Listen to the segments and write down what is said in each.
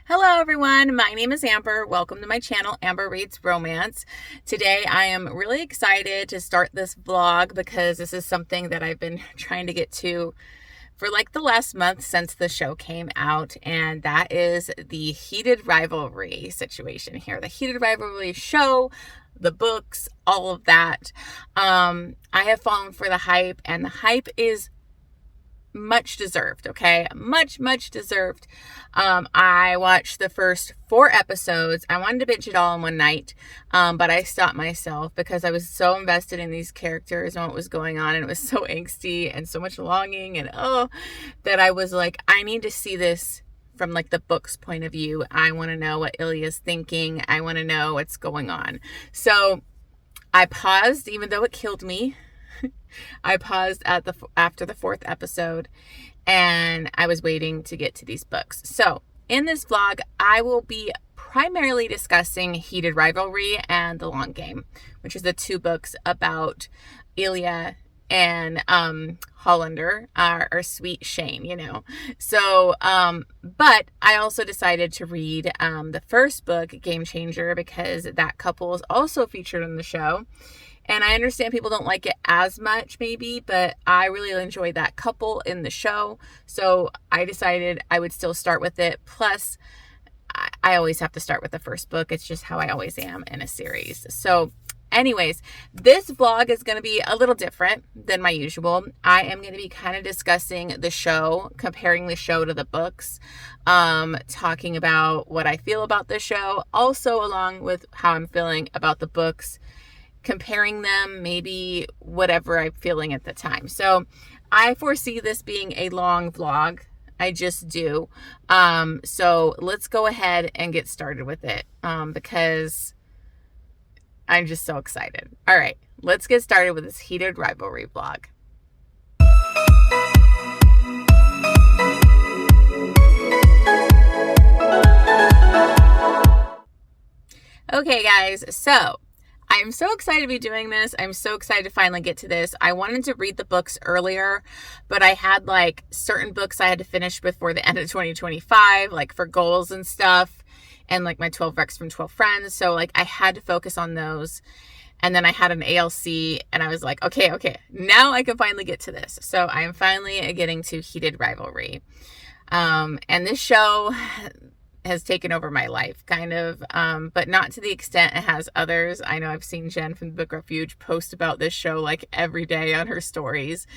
Hello everyone, my name is Amber. Welcome to my channel, Amber Reads Romance. Today I am really excited to start this vlog because this is something that I've been trying to get to for like the last month since the show came out, and that is the Heated Rivalry situation here. The Heated Rivalry show, the books, all of that. I have fallen for the hype, and the hype is much deserved. Okay, much deserved. I watched the first 4 episodes. I wanted to binge it all in one night, but I stopped myself because I was so invested in these characters and what was going on, and it was so angsty and so much longing, and that I was like, I need to see this from like the book's point of view. I want to know what Ilya's thinking. I want to know what's going on. So I paused, even though it killed me. I paused after the 4th episode, and I was waiting to get to these books. So in this vlog, I will be primarily discussing Heated Rivalry and The Long Game, which is the 2 books about Ilya and Hollander, our sweet Shane, you know. So, but I also decided to read the first book, Game Changer, because that couple is also featured in the show. And I understand people don't like it as much, maybe, but I really enjoyed that couple in the show. So I decided I would still start with it. Plus, I always have to start with the first book. It's just how I always am in a series. So anyways, this vlog is going to be a little different than my usual. I am going to be kind of discussing the show, comparing the show to the books, talking about what I feel about the show, also along with how I'm feeling about the books, comparing them, maybe whatever I'm feeling at the time. So I foresee this being a long vlog. I just do. So let's go ahead and get started with it, because I'm just so excited. All right, let's get started with this Heated Rivalry vlog. Okay, guys, so I'm so excited to be doing this. I'm so excited to finally get to this. I wanted to read the books earlier, but I had like certain books I had to finish before the end of 2025, like for goals and stuff, and like my 12 Recs from 12 Friends. So like I had to focus on those. And then I had an ALC, and I was like, okay, now I can finally get to this. So I am finally getting to Heated Rivalry. And this show has taken over my life, kind of, but not to the extent it has others. I know I've seen Jen from the Book Refuge post about this show like every day on her stories,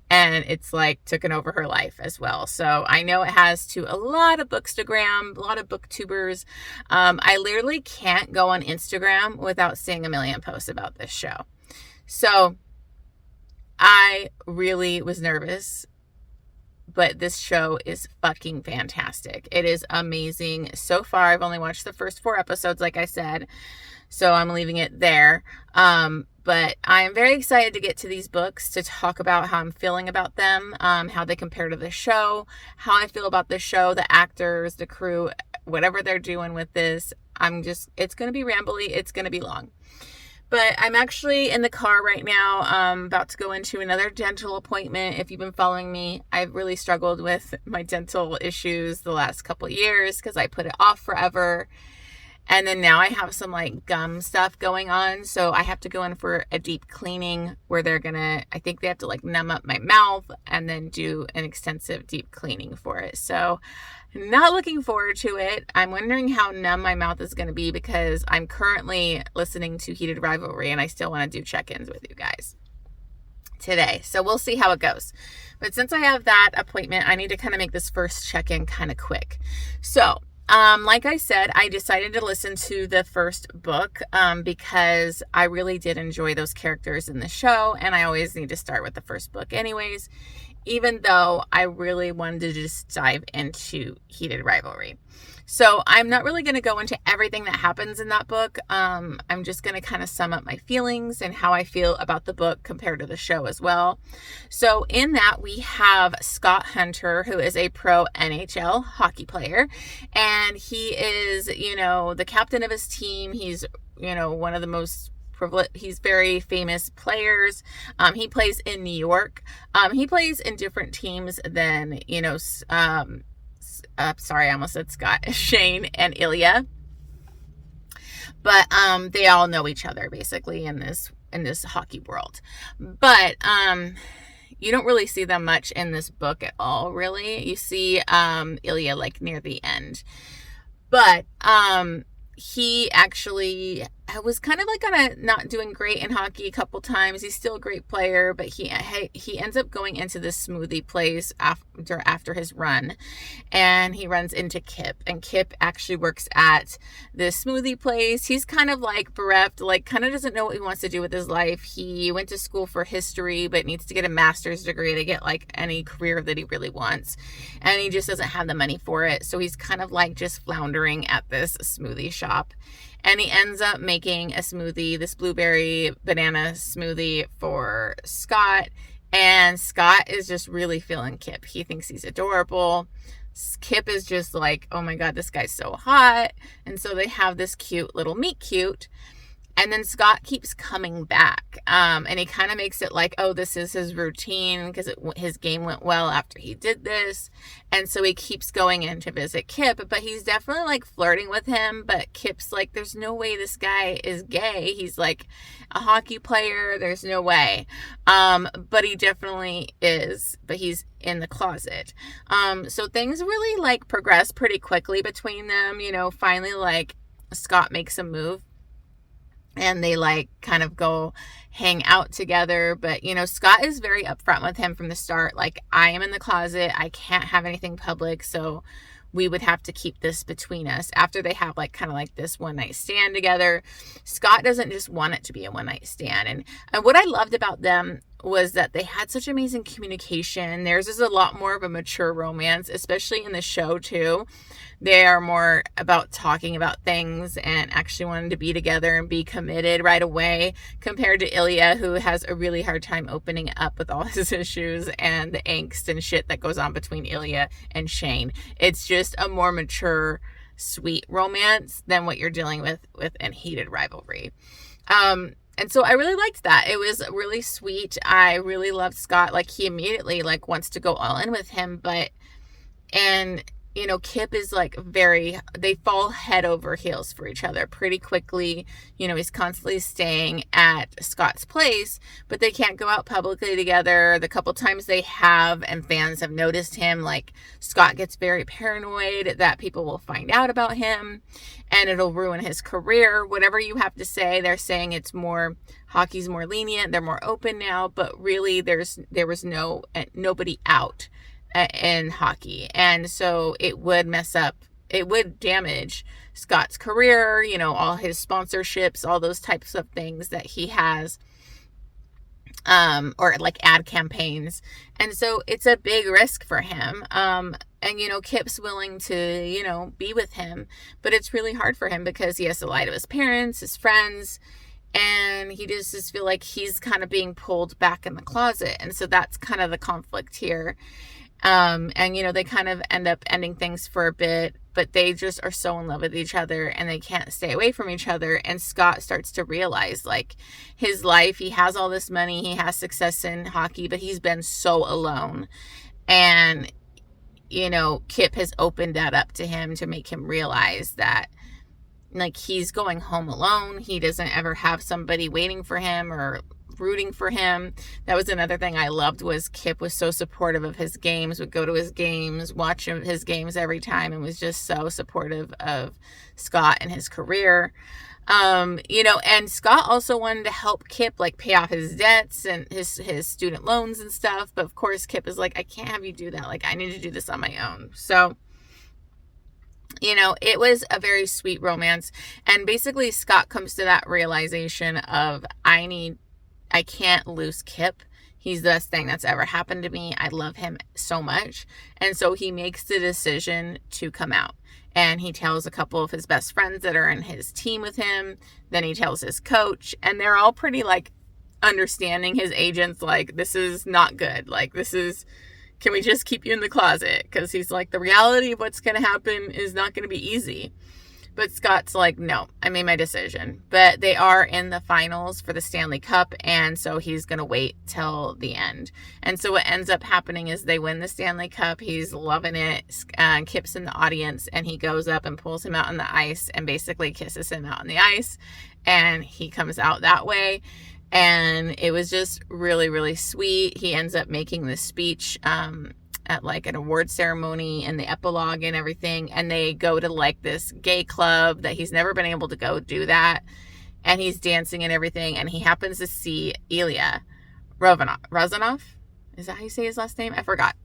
and it's like taken over her life as well. So I know it has to a lot of bookstagram, a lot of booktubers. I literally can't go on Instagram without seeing a million posts about this show. So I really was nervous, but this show is fucking fantastic. It is amazing. So far, I've only watched the first 4 episodes, like I said, so I'm leaving it there. But I'm very excited to get to these books, to talk about how I'm feeling about them, how they compare to the show, how I feel about the show, the actors, the crew, whatever they're doing with this. It's going to be rambly. It's going to be long. But I'm actually in the car right now, about to go into another dental appointment. If you've been following me, I've really struggled with my dental issues the last couple of years because I put it off forever. And then now I have some like gum stuff going on. So I have to go in for a deep cleaning where I think they have to like numb up my mouth and then do an extensive deep cleaning for it. So not looking forward to it. I'm wondering how numb my mouth is going to be because I'm currently listening to Heated Rivalry and I still want to do check-ins with you guys today. So we'll see how it goes. But since I have that appointment, I need to kind of make this first check-in kind of quick. So like I said, I decided to listen to the first book because I really did enjoy those characters in the show, and I always need to start with the first book anyways, even though I really wanted to just dive into Heated Rivalry. So I'm not really going to go into everything that happens in that book. I'm just going to kind of sum up my feelings and how I feel about the book compared to the show as well. So in that, we have Scott Hunter, who is a pro NHL hockey player, and he is, the captain of his team. He's, one of the most he's very famous players. He plays in New York. He plays in different teams than, sorry, I almost said Scott, Shane and Ilya. But they all know each other basically in this hockey world. But you don't really see them much in this book at all, really. You see Ilya like near the end. But he actually was kind of like not doing great in hockey a couple times. He's still a great player, but he ends up going into this smoothie place after his run, and he runs into Kip, and Kip actually works at this smoothie place. He's kind of like bereft, like kind of doesn't know what he wants to do with his life. He went to school for history, but needs to get a master's degree to get like any career that he really wants, and he just doesn't have the money for it. So he's kind of like just floundering at this smoothie shop. And he ends up making a smoothie, this blueberry banana smoothie for Scott. And Scott is just really feeling Kip. He thinks he's adorable. Kip is just like, oh my God, this guy's so hot. And so they have this cute little meet cute. And then Scott keeps coming back. And he kind of makes it like, oh, this is his routine because his game went well after he did this. And so he keeps going in to visit Kip, but he's definitely like flirting with him. But Kip's like, there's no way this guy is gay. He's like a hockey player. There's no way. But he definitely is, but he's in the closet. So things really like progress pretty quickly between them. You know, finally like Scott makes a move. And they like kind of go hang out together. But, you know, Scott is very upfront with him from the start. Like, I am in the closet. I can't have anything public. So we would have to keep this between us. After they have like kind of like this one night stand together, Scott doesn't just want it to be a one night stand. And what I loved about them was that they had such amazing communication. Theirs is a lot more of a mature romance, especially in the show too. They are more about talking about things and actually wanting to be together and be committed right away, compared to Ilya, who has a really hard time opening up with all his issues and the angst and shit that goes on between Ilya and Shane. It's just a more mature, sweet romance than what you're dealing with in Heated Rivalry. And so I really liked that. It was really sweet. I really loved Scott. Like, he immediately like wants to go all in with him, and you know, Kip is like they fall head over heels for each other pretty quickly. You know, he's constantly staying at Scott's place, but they can't go out publicly together. The couple times they have, and fans have noticed him, like Scott gets very paranoid that people will find out about him and it'll ruin his career. Whatever you have to say, they're saying hockey's more lenient, they're more open now, but really there was nobody out in hockey, and so it would damage Scott's career, you know, all his sponsorships, all those types of things that he has, or like ad campaigns. And so it's a big risk for him. And you know, Kip's willing to, you know, be with him, but it's really hard for him because he has to lie to his parents, his friends, and he just feel like he's kind of being pulled back in the closet. And so that's kind of the conflict here. And you know, they kind of end up ending things for a bit, but they just are so in love with each other and they can't stay away from each other. And Scott starts to realize like his life, he has all this money, he has success in hockey, but he's been so alone. And you know, Kip has opened that up to him to make him realize that like he's going home alone. He doesn't ever have somebody waiting for him or rooting for him. That was another thing I loved, was Kip was so supportive of his games, would go to his games, watch his games every time, and was just so supportive of Scott and his career. You know, and Scott also wanted to help Kip like pay off his debts and his student loans and stuff, but of course Kip is like, I can't have you do that, like I need to do this on my own. So you know, it was a very sweet romance, and basically Scott comes to that realization of I can't lose Kip. He's the best thing that's ever happened to me. I love him so much. And so he makes the decision to come out. And he tells a couple of his best friends that are in his team with him. Then he tells his coach. And they're all pretty, like, understanding. His agent's like, this is not good. Like, can we just keep you in the closet? Because he's like, the reality of what's going to happen is not going to be easy. But Scott's like, no, I made my decision. But they are in the finals for the Stanley Cup, and so he's going to wait till the end. And so what ends up happening is they win the Stanley Cup. He's loving it. Kip's in the audience, and he goes up and pulls him out on the ice and basically kisses him out on the ice. And he comes out that way. And it was just really, really sweet. He ends up making this speech at like an award ceremony and the epilogue and everything. And they go to like this gay club that he's never been able to go do that. And he's dancing and everything. And he happens to see Ilya Rozanov. Is that how you say his last name? I forgot.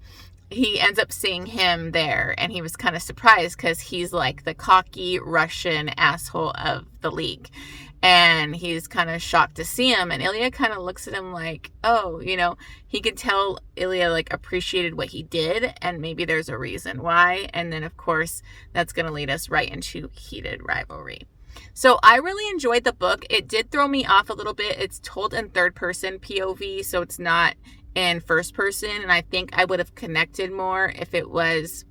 He ends up seeing him there, and he was kind of surprised because he's like the cocky Russian asshole of the league. And he's kind of shocked to see him. And Ilya kind of looks at him like, oh, you know, he could tell Ilya like appreciated what he did, and maybe there's a reason why. And then, of course, that's going to lead us right into Heated Rivalry. So I really enjoyed the book. It did throw me off a little bit. It's told in third person POV, so it's not in first person. And I think I would have connected more if it was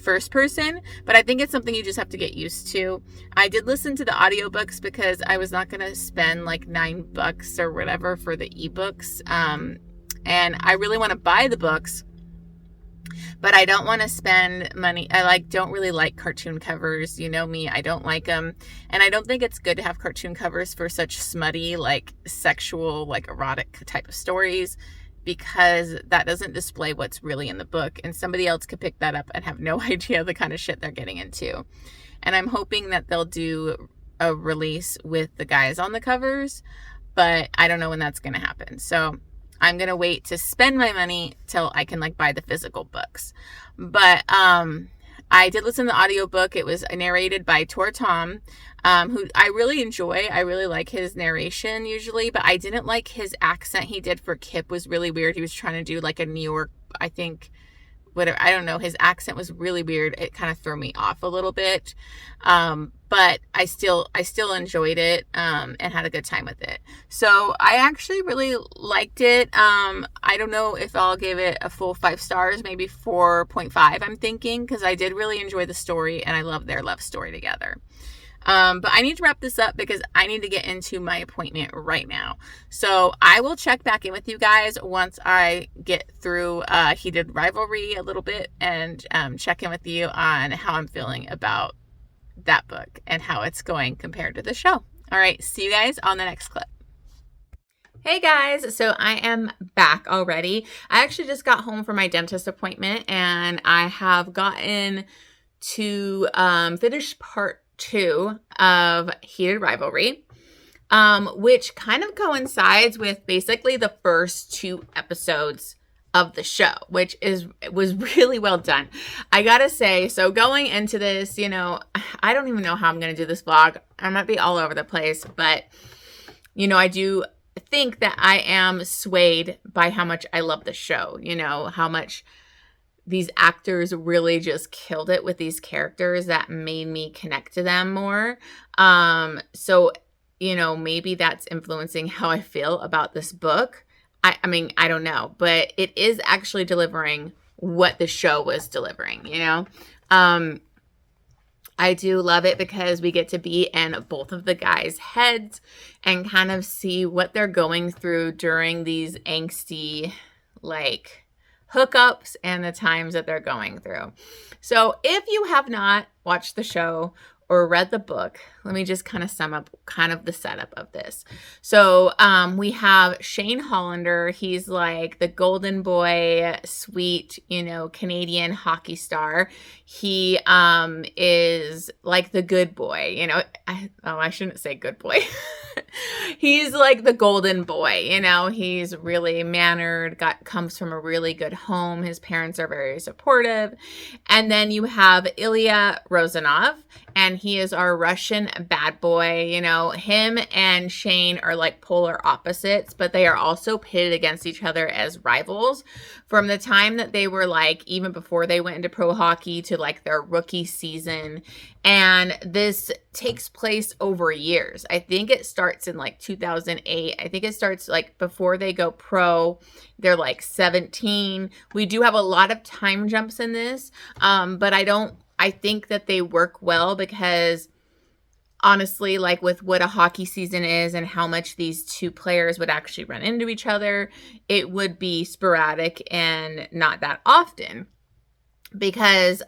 first person, but I think it's something you just have to get used to. I did listen to the audiobooks because I was not going to spend like $9 or whatever for the ebooks. And I really want to buy the books, but I don't want to spend money. I don't really like cartoon covers. You know me, I don't like them. And I don't think it's good to have cartoon covers for such smutty, like sexual, like erotic type of stories, because that doesn't display what's really in the book, and somebody else could pick that up and have no idea the kind of shit they're getting into. And I'm hoping that they'll do a release with the guys on the covers, but I don't know when that's going to happen. So I'm going to wait to spend my money till I can like buy the physical books. But I did listen to the audiobook. It was narrated by Tor Tom, who I really enjoy. I really like his narration usually, but I didn't like his accent he did for Kip. Was really weird. He was trying to do like a New York, I think, whatever. I don't know. His accent was really weird. It kind of threw me off a little bit. But I still enjoyed it, and had a good time with it. So I actually really liked it. I don't know if I'll give it a full 5 stars, maybe 4.5, I'm thinking, because I did really enjoy the story and I love their love story together. But I need to wrap this up because I need to get into my appointment right now. So I will check back in with you guys once I get through Heated Rivalry a little bit, and check in with you on how I'm feeling about that book and how it's going compared to the show. All right, see you guys on the next clip. Hey guys, so I am back already. I actually just got home from my dentist appointment, and I have gotten to finish part 2 of Heated Rivalry, which kind of coincides with basically the first 2 episodes of the show, which was really well done. I gotta say, so going into this, you know, I don't even know how I'm gonna do this vlog. I might be all over the place, but you know, I do think that I am swayed by how much I love the show, you know, how much these actors really just killed it with these characters that made me connect to them more. So, you know, maybe that's influencing how I feel about this book. I mean, I don't know, but it is actually delivering what the show was delivering, you know? I do love it because we get to be in both of the guys' heads and kind of see what they're going through during these angsty, like, hookups and the times that they're going through. So if you have not watched the show or read the book, let me just kind of sum up kind of the setup of this. So we have Shane Hollander. He's like the golden boy, sweet, you know, Canadian hockey star. He is like the good boy, you know. I shouldn't say good boy. He's like the golden boy, you know. He's really mannered, comes from a really good home. His parents are very supportive. And then you have Ilya Rozanov, and he is our Russian bad boy. You know, him and Shane are like polar opposites, but they are also pitted against each other as rivals from the time that they were like, even before they went into pro hockey to like their rookie season. And this takes place over years. I think it starts in like 2008. I think it starts like before they go pro. They're like 17. We do have a lot of time jumps in this, but I think that they work well because honestly, like with what a hockey season is and how much these two players would actually run into each other, it would be sporadic and not that often. Because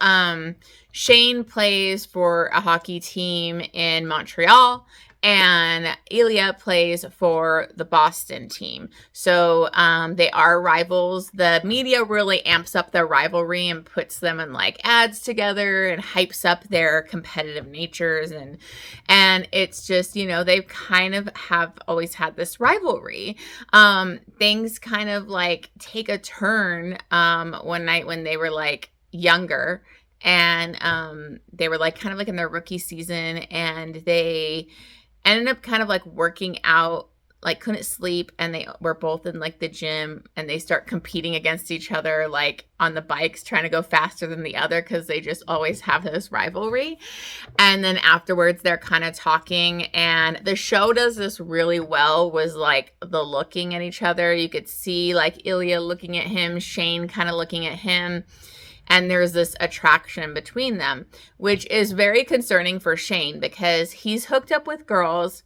Shane plays for a hockey team in Montreal and Ilya plays for the Boston team. So they are rivals. The media really amps up their rivalry and puts them in like ads together and hypes up their competitive natures. And it's just, you know, they kind of have always had this rivalry. Things kind of like take a turn one night when they were like younger, and they were like kind of like in their rookie season, and they ended up kind of like working out, like couldn't sleep, and they were both in like the gym, and they start competing against each other like on the bikes, trying to go faster than the other because they just always have this rivalry. And then afterwards they're kind of talking, and the show does this really well, was like the looking at each other. You could see like Ilya looking at him, Shane kind of looking at him, and there's this attraction between them, which is very concerning for Shane because he's hooked up with girls,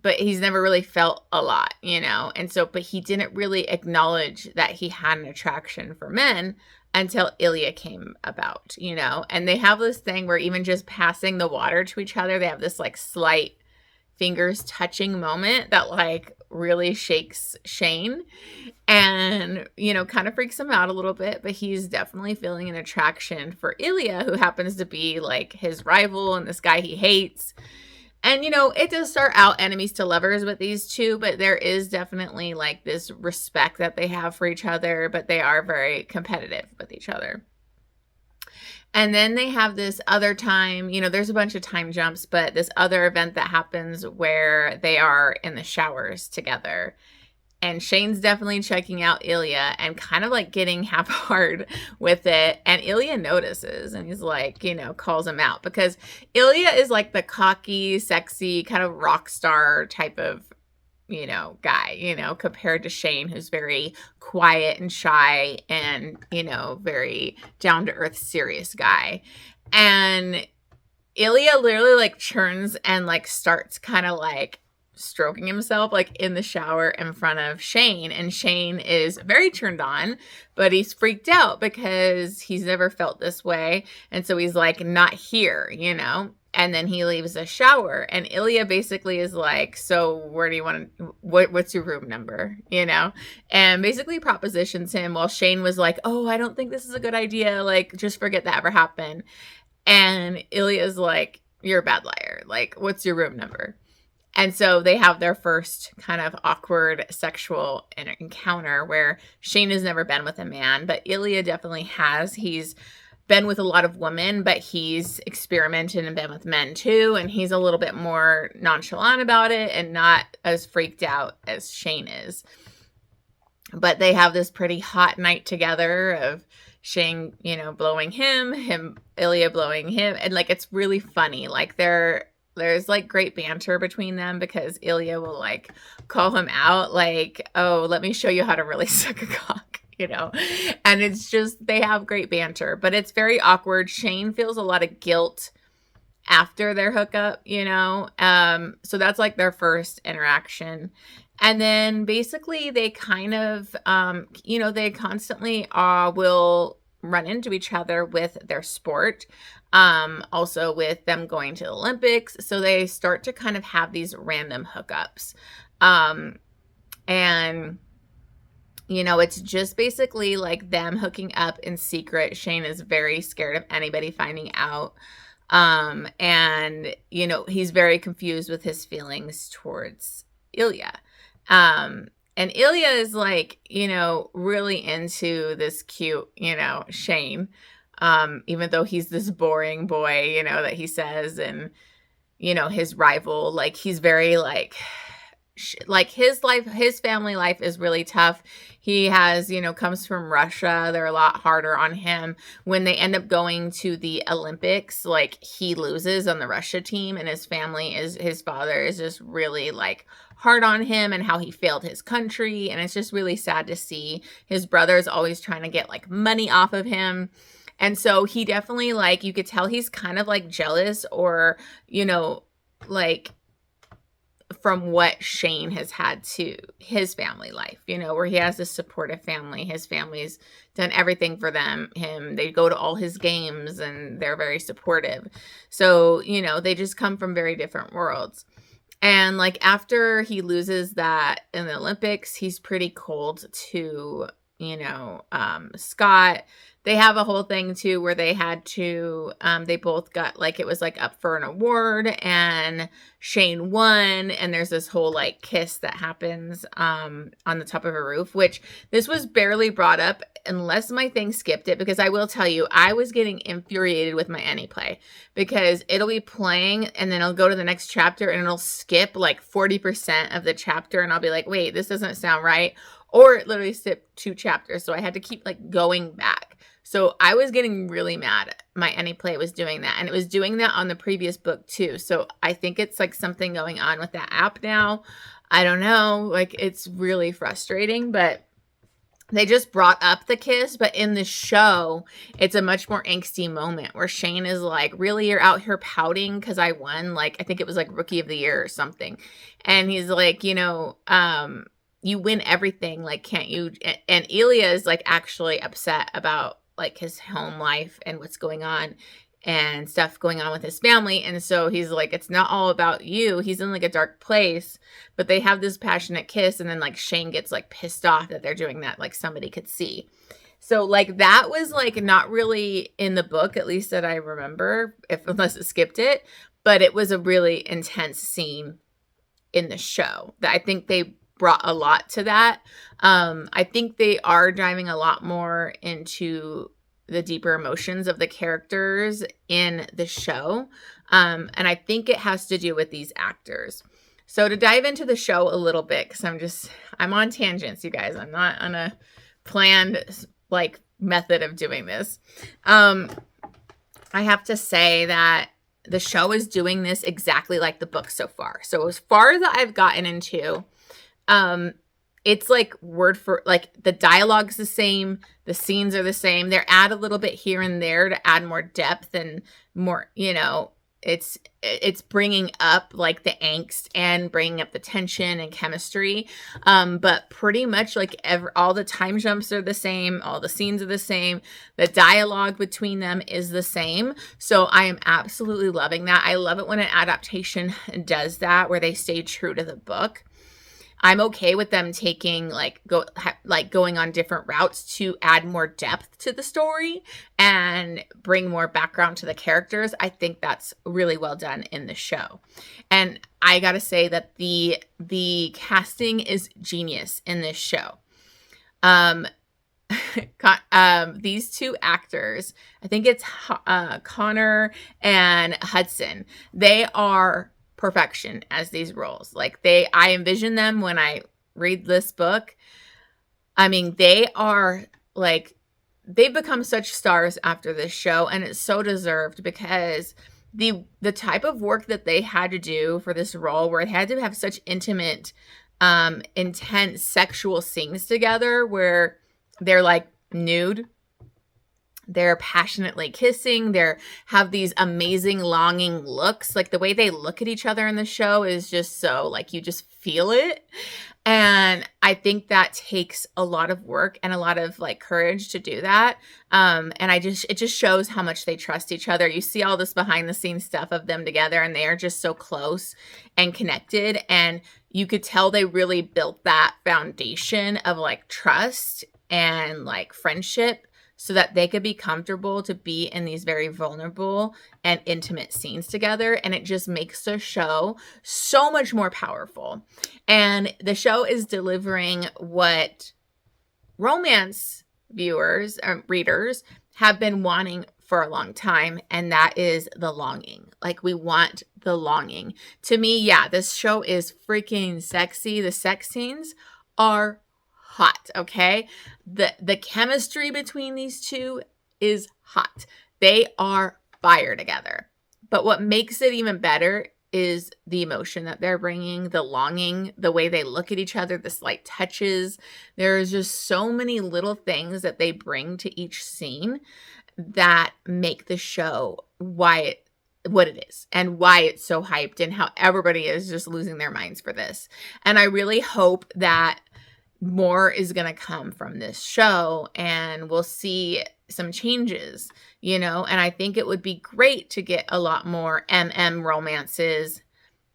but he's never really felt a lot, you know? And so, but he didn't really acknowledge that he had an attraction for men until Ilya came about, you know? And they have this thing where even just passing the water to each other, they have this like slight fingers touching moment that like really shakes Shane and, you know, kind of freaks him out a little bit, but he's definitely feeling an attraction for Ilya, who happens to be like his rival and this guy he hates. And, you know, it does start out enemies to lovers with these two, but there is definitely like this respect that they have for each other, but they are very competitive with each other. And then they have this other time, you know, there's a bunch of time jumps, but this other event that happens where they are in the showers together. And Shane's definitely checking out Ilya and kind of like getting half hard with it. And Ilya notices and he's like, you know, calls him out because Ilya is like the cocky, sexy, kind of rock star type of, you know, guy, you know, compared to Shane, who's very quiet and shy and, you know, very down to earth, serious guy. And Ilya literally like turns and like starts kind of like stroking himself like in the shower in front of Shane. And Shane is very turned on, but he's freaked out because he's never felt this way. And so he's like, not here, you know? And then he leaves the shower, and Ilya basically is like, so where do you want to, what's your room number, you know? And basically propositions him, while Shane was like, oh, I don't think this is a good idea. Like, just forget that ever happened. And Ilya's like, you're a bad liar. Like, what's your room number? And so they have their first kind of awkward sexual encounter where Shane has never been with a man, but Ilya definitely has. He's been with a lot of women, but he's experimented and been with men too. And he's a little bit more nonchalant about it and not as freaked out as Shane is. But they have this pretty hot night together of Shane, you know, blowing him, Ilya blowing him. And like, it's really funny. Like there's like great banter between them because Ilya will like call him out like, oh, let me show you how to really suck a cock. You know, and it's just, they have great banter, but it's very awkward. Shane feels a lot of guilt after their hookup, you know? So that's like their first interaction. And then basically they kind of, you know, they constantly will run into each other with their sport. Also with them going to the Olympics. So they start to kind of have these random hookups. And you know, it's just basically like them hooking up in secret. Shane is very scared of anybody finding out. And, you know, he's very confused with his feelings towards Ilya. And Ilya is like, you know, really into this cute, you know, Shane. Even though he's this boring boy, you know, that he says, and, you know, his rival, like he's very like his life, his family life is really tough. He has, you know, comes from Russia. They're a lot harder on him. When they end up going to the Olympics, like he loses on the Russia team, and his father is just really like hard on him and how he failed his country. And it's just really sad to see. His brother's always trying to get like money off of him. And so he definitely, like, you could tell he's kind of like jealous or, you know, like from what Shane has had to his family life, where he has this supportive family. His family's done everything for him. They go to all his games and they're very supportive. So, they just come from very different worlds. And like after he loses that in the Olympics, he's pretty cold to, Scott. They have a whole thing too where they had to, they both got like, it was like up for an award and Shane won. And there's this whole like kiss that happens on the top of a roof, which this was barely brought up unless my thing skipped it, because I will tell you, I was getting infuriated with my AnyPlay because it'll be playing and then I'll go to the next chapter and it'll skip like 40% of the chapter. And I'll be like, wait, this doesn't sound right. Or it literally skipped 2 chapters. So I had to keep like going back. So I was getting really mad. My AnyPlay was doing that. And it was doing that on the previous book too. So I think it's like something going on with that app now. I don't know. Like it's really frustrating, but they just brought up the kiss. But in the show, it's a much more angsty moment where Shane is like, really, you're out here pouting because I won? Like, I think it was like Rookie of the Year or something. And he's like, you win everything. Like, can't you? And Elia is like actually upset about like his home life and what's going on and stuff going on with his family. And so he's like, it's not all about you. He's in like a dark place, but they have this passionate kiss. And then like Shane gets like pissed off that they're doing that. Like somebody could see. So like that was like not really in the book, at least that I remember, unless it skipped it, but it was a really intense scene in the show that I think they brought a lot to that. I think they are diving a lot more into the deeper emotions of the characters in the show. And I think it has to do with these actors. So to dive into the show a little bit, because I'm on tangents, you guys. I'm not on a planned like method of doing this. I have to say that the show is doing this exactly like the book so far. So as far as I've gotten into, it's like word for like the dialogue's the same, the scenes are the same. They're add a little bit here and there to add more depth and more, it's bringing up like the angst and bringing up the tension and chemistry. But pretty much like all the time jumps are the same. All the scenes are the same. The dialogue between them is the same. So I am absolutely loving that. I love it when an adaptation does that, where they stay true to the book. I'm okay with them taking going on different routes to add more depth to the story and bring more background to the characters. I think that's really well done in the show. And I got to say that the casting is genius in this show. These 2 actors, I think it's Connor and Hudson. They are perfection as these roles. Like I envision them when I read this book. I mean, they are like, they've become such stars after this show, and it's so deserved because the type of work that they had to do for this role, where it had to have such intimate, intense sexual scenes together where they're like nude, they're passionately kissing, have these amazing longing looks. Like the way they look at each other in the show is just so like, you just feel it. And I think that takes a lot of work and a lot of like courage to do that. And it just shows how much they trust each other. You see all this behind the scenes stuff of them together, and they are just so close and connected. And you could tell they really built that foundation of like trust and like friendship, so that they could be comfortable to be in these very vulnerable and intimate scenes together. And it just makes the show so much more powerful. And the show is delivering what romance viewers or readers have been wanting for a long time. And that is the longing. Like, we want the longing. To me, yeah, this show is freaking sexy. The sex scenes are hot, okay? The chemistry between these 2 is hot. They are fire together. But what makes it even better is the emotion that they're bringing, the longing, the way they look at each other, the slight touches. There's just so many little things that they bring to each scene that make the show why what it is and why it's so hyped and how everybody is just losing their minds for this. And I really hope that more is going to come from this show and we'll see some changes, you know, and I think it would be great to get a lot more romances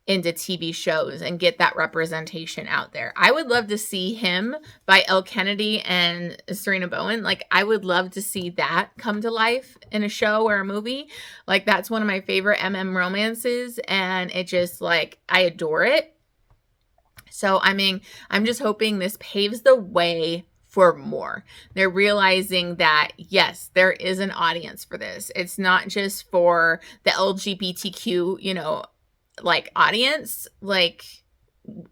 into TV shows and get that representation out there. I would love to see Him by Elle Kennedy and Serena Bowen. Like, I would love to see that come to life in a show or a movie. Like, that's one of my favorite romances, and it just, like, I adore it. So, I mean, I'm just hoping this paves the way for more. They're realizing that, yes, there is an audience for this. It's not just for the LGBTQ, you know, like audience, like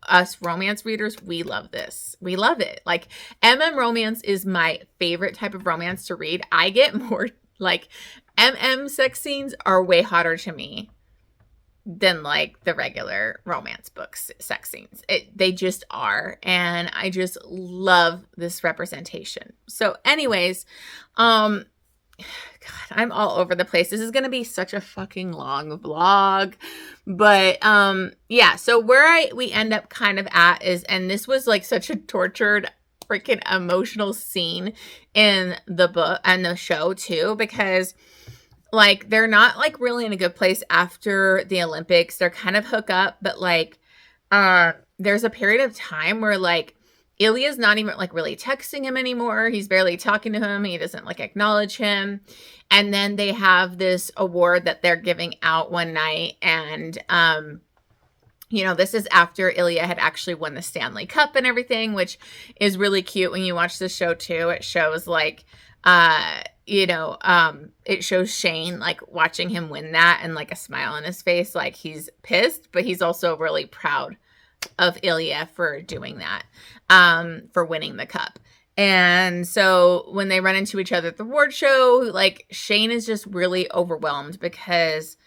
us romance readers. We love this. We love it. Like, romance is my favorite type of romance to read. I get more, like, sex scenes are way hotter to me than like the regular romance books sex scenes. They just are, and I just love this representation. So anyways, God, I'm all over the place. This is going to be such a fucking long vlog. But yeah, so where we end up kind of at is, and this was like such a tortured freaking emotional scene in the book and the show too, because like they're not like really in a good place after the Olympics. They're kind of hook up, but like there's a period of time where like Ilya's not even like really texting him anymore. He's barely talking to him. He doesn't like acknowledge him. And then they have this award that they're giving out one night. And, you know, this is after Ilya had actually won the Stanley Cup and everything, which is really cute when you watch the show too. It shows like, you know, it shows Shane like watching him win that and like a smile on his face. Like he's pissed, but he's also really proud of Ilya for doing that, for winning the cup. And so when they run into each other at the award show, like Shane is just really overwhelmed because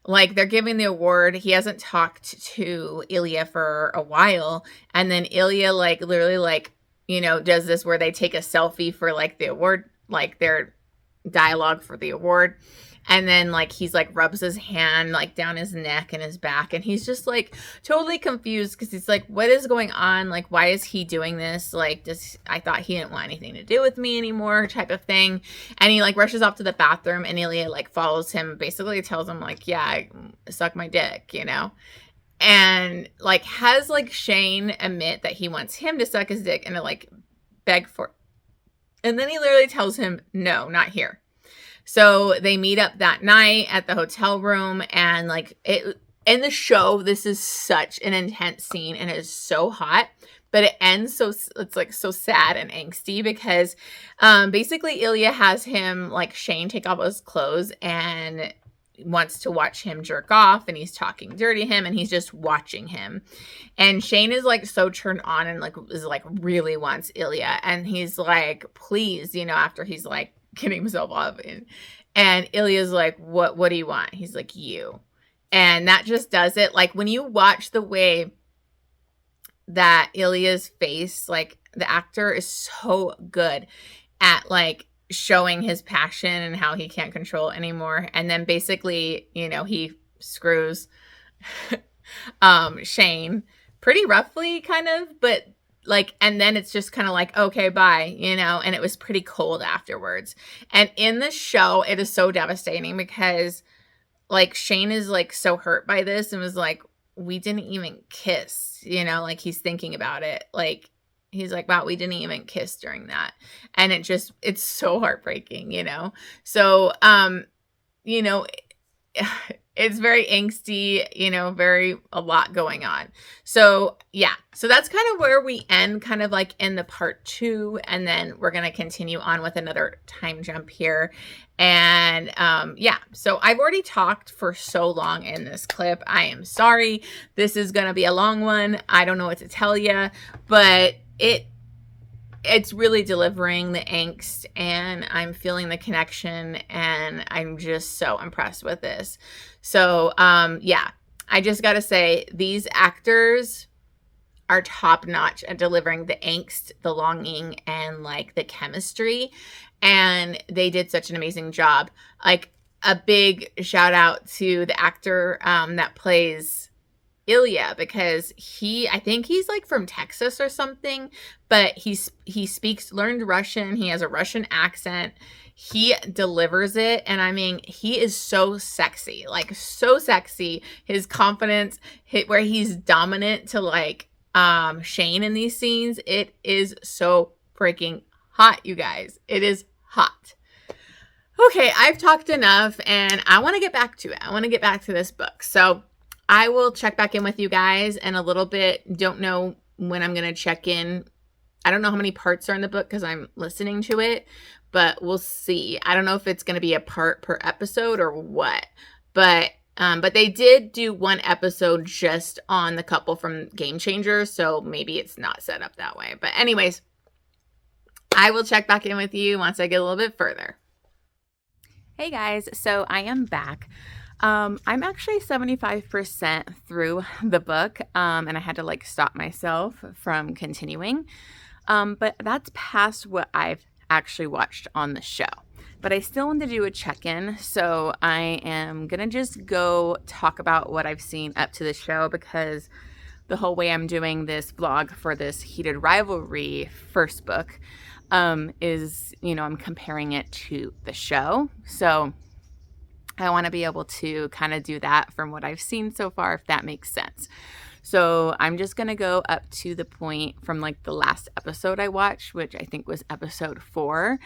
like they're giving the award. He hasn't talked to Ilya for a while. And then Ilya like literally like, you know, does this where they take a selfie for like the award, like their dialogue for the award. And then like he's like rubs his hand like down his neck and his back, and he's just like totally confused because he's like, what is going on? Like, why is he doing this? Like, I thought he didn't want anything to do with me anymore, type of thing. And he like rushes off to the bathroom, and Ilya like follows him, basically tells him like, yeah, suck my dick, you know. And like has like Shane admit that he wants him to suck his dick and to like beg for, and then he literally tells him, no, not here. So they meet up that night at the hotel room, and like it in the show, this is such an intense scene and it is so hot, but it ends so it's like so sad and angsty because basically Ilya has him like Shane take off his clothes and wants to watch him jerk off, and he's talking dirty to him, and he's just watching him. And Shane is like so turned on and like is like really wants Ilya, and he's like, please, you know, after he's like getting himself off, and Ilya's like, what do you want? He's like, you. And that just does it. Like when you watch the way that Ilya's face, like the actor is so good at like showing his passion and how he can't control it anymore. And then basically, you know, he screws Shane pretty roughly kind of, but like, and then it's just kind of like, okay, bye, you know, and it was pretty cold afterwards. And in the show, it is so devastating because like Shane is like so hurt by this and was like, we didn't even kiss, you know, like he's thinking about it. Like, he's like, wow, we didn't even kiss during that. And it's so heartbreaking, you know? So, you know, it's very angsty, you know, a lot going on. So yeah, so that's kind of where we end kind of like in the part 2. And then we're going to continue on with another time jump here. And yeah, so I've already talked for so long in this clip. I am sorry. This is going to be a long one. I don't know what to tell you, but it's really delivering the angst, and I'm feeling the connection, and I'm just so impressed with this. So, yeah, I just got to say these actors are top notch at delivering the angst, the longing, and like the chemistry. And they did such an amazing job. Like a big shout out to the actor that plays Ilya, because I think he's like from Texas or something, but he learned Russian. He has a Russian accent. He delivers it. And I mean, he is so sexy, like so sexy. His confidence where he's dominant to like Shane in these scenes. It is so freaking hot, you guys. It is hot. Okay, I've talked enough and I want to get back to it. I want to get back to this book. So I will check back in with you guys in a little bit. Don't know when I'm going to check in. I don't know how many parts are in the book because I'm listening to it, but we'll see. I don't know if it's going to be a part per episode or what, but they did do one episode just on the couple from Game Changers, so maybe it's not set up that way. But anyways, I will check back in with you once I get a little bit further. Hey guys, so I am back. I'm actually 75% through the book, and I had to like stop myself from continuing. But that's past what I've actually watched on the show. But I still want to do a check-in, so I am going to just go talk about what I've seen up to the show, because the whole way I'm doing this vlog for this Heated Rivalry first book is, I'm comparing it to the show. So I want to be able to kind of do that from what I've seen so far, if that makes sense. So I'm just going to go up to the point from like the last episode I watched, which I think was episode 4.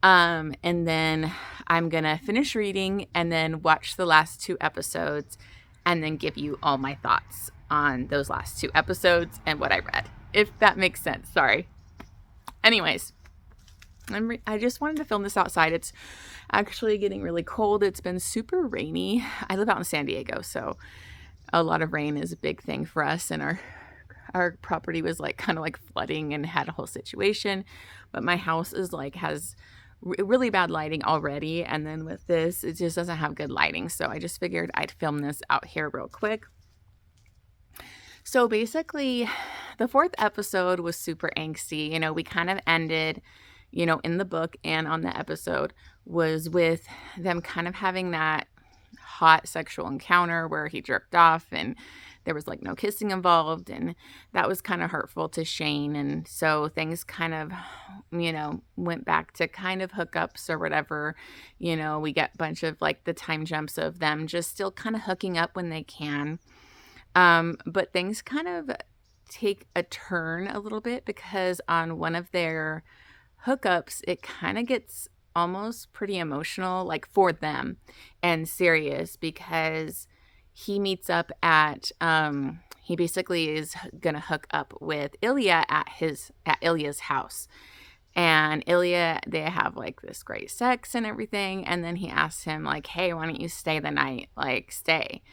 And then I'm going to finish reading and then watch the last 2 episodes and then give you all my thoughts on those last 2 episodes and what I read, if that makes sense. Sorry. Anyways, I just wanted to film this outside. It's actually getting really cold. It's been super rainy. I live out in San Diego, so a lot of rain is a big thing for us, and our property was like kind of like flooding and had a whole situation. But my house is like has really bad lighting already, and then with this, it just doesn't have good lighting. So I just figured I'd film this out here real quick. So basically, the 4th episode was super angsty. We kind of ended, in the book and on the episode, was with them kind of having that hot sexual encounter where he jerked off and there was like no kissing involved, and that was kind of hurtful to Shane. And so things kind of, went back to kind of hookups or whatever. We get a bunch of like the time jumps of them just still kind of hooking up when they can. But things kind of take a turn a little bit, because on one of their hookups, it kind of gets almost pretty emotional, like for them, and serious, because he meets up at, he basically is going to hook up with Ilya at Ilya's house. And Ilya, they have like this great sex and everything. And then he asks him like, hey, why don't you stay the night? Like, stay.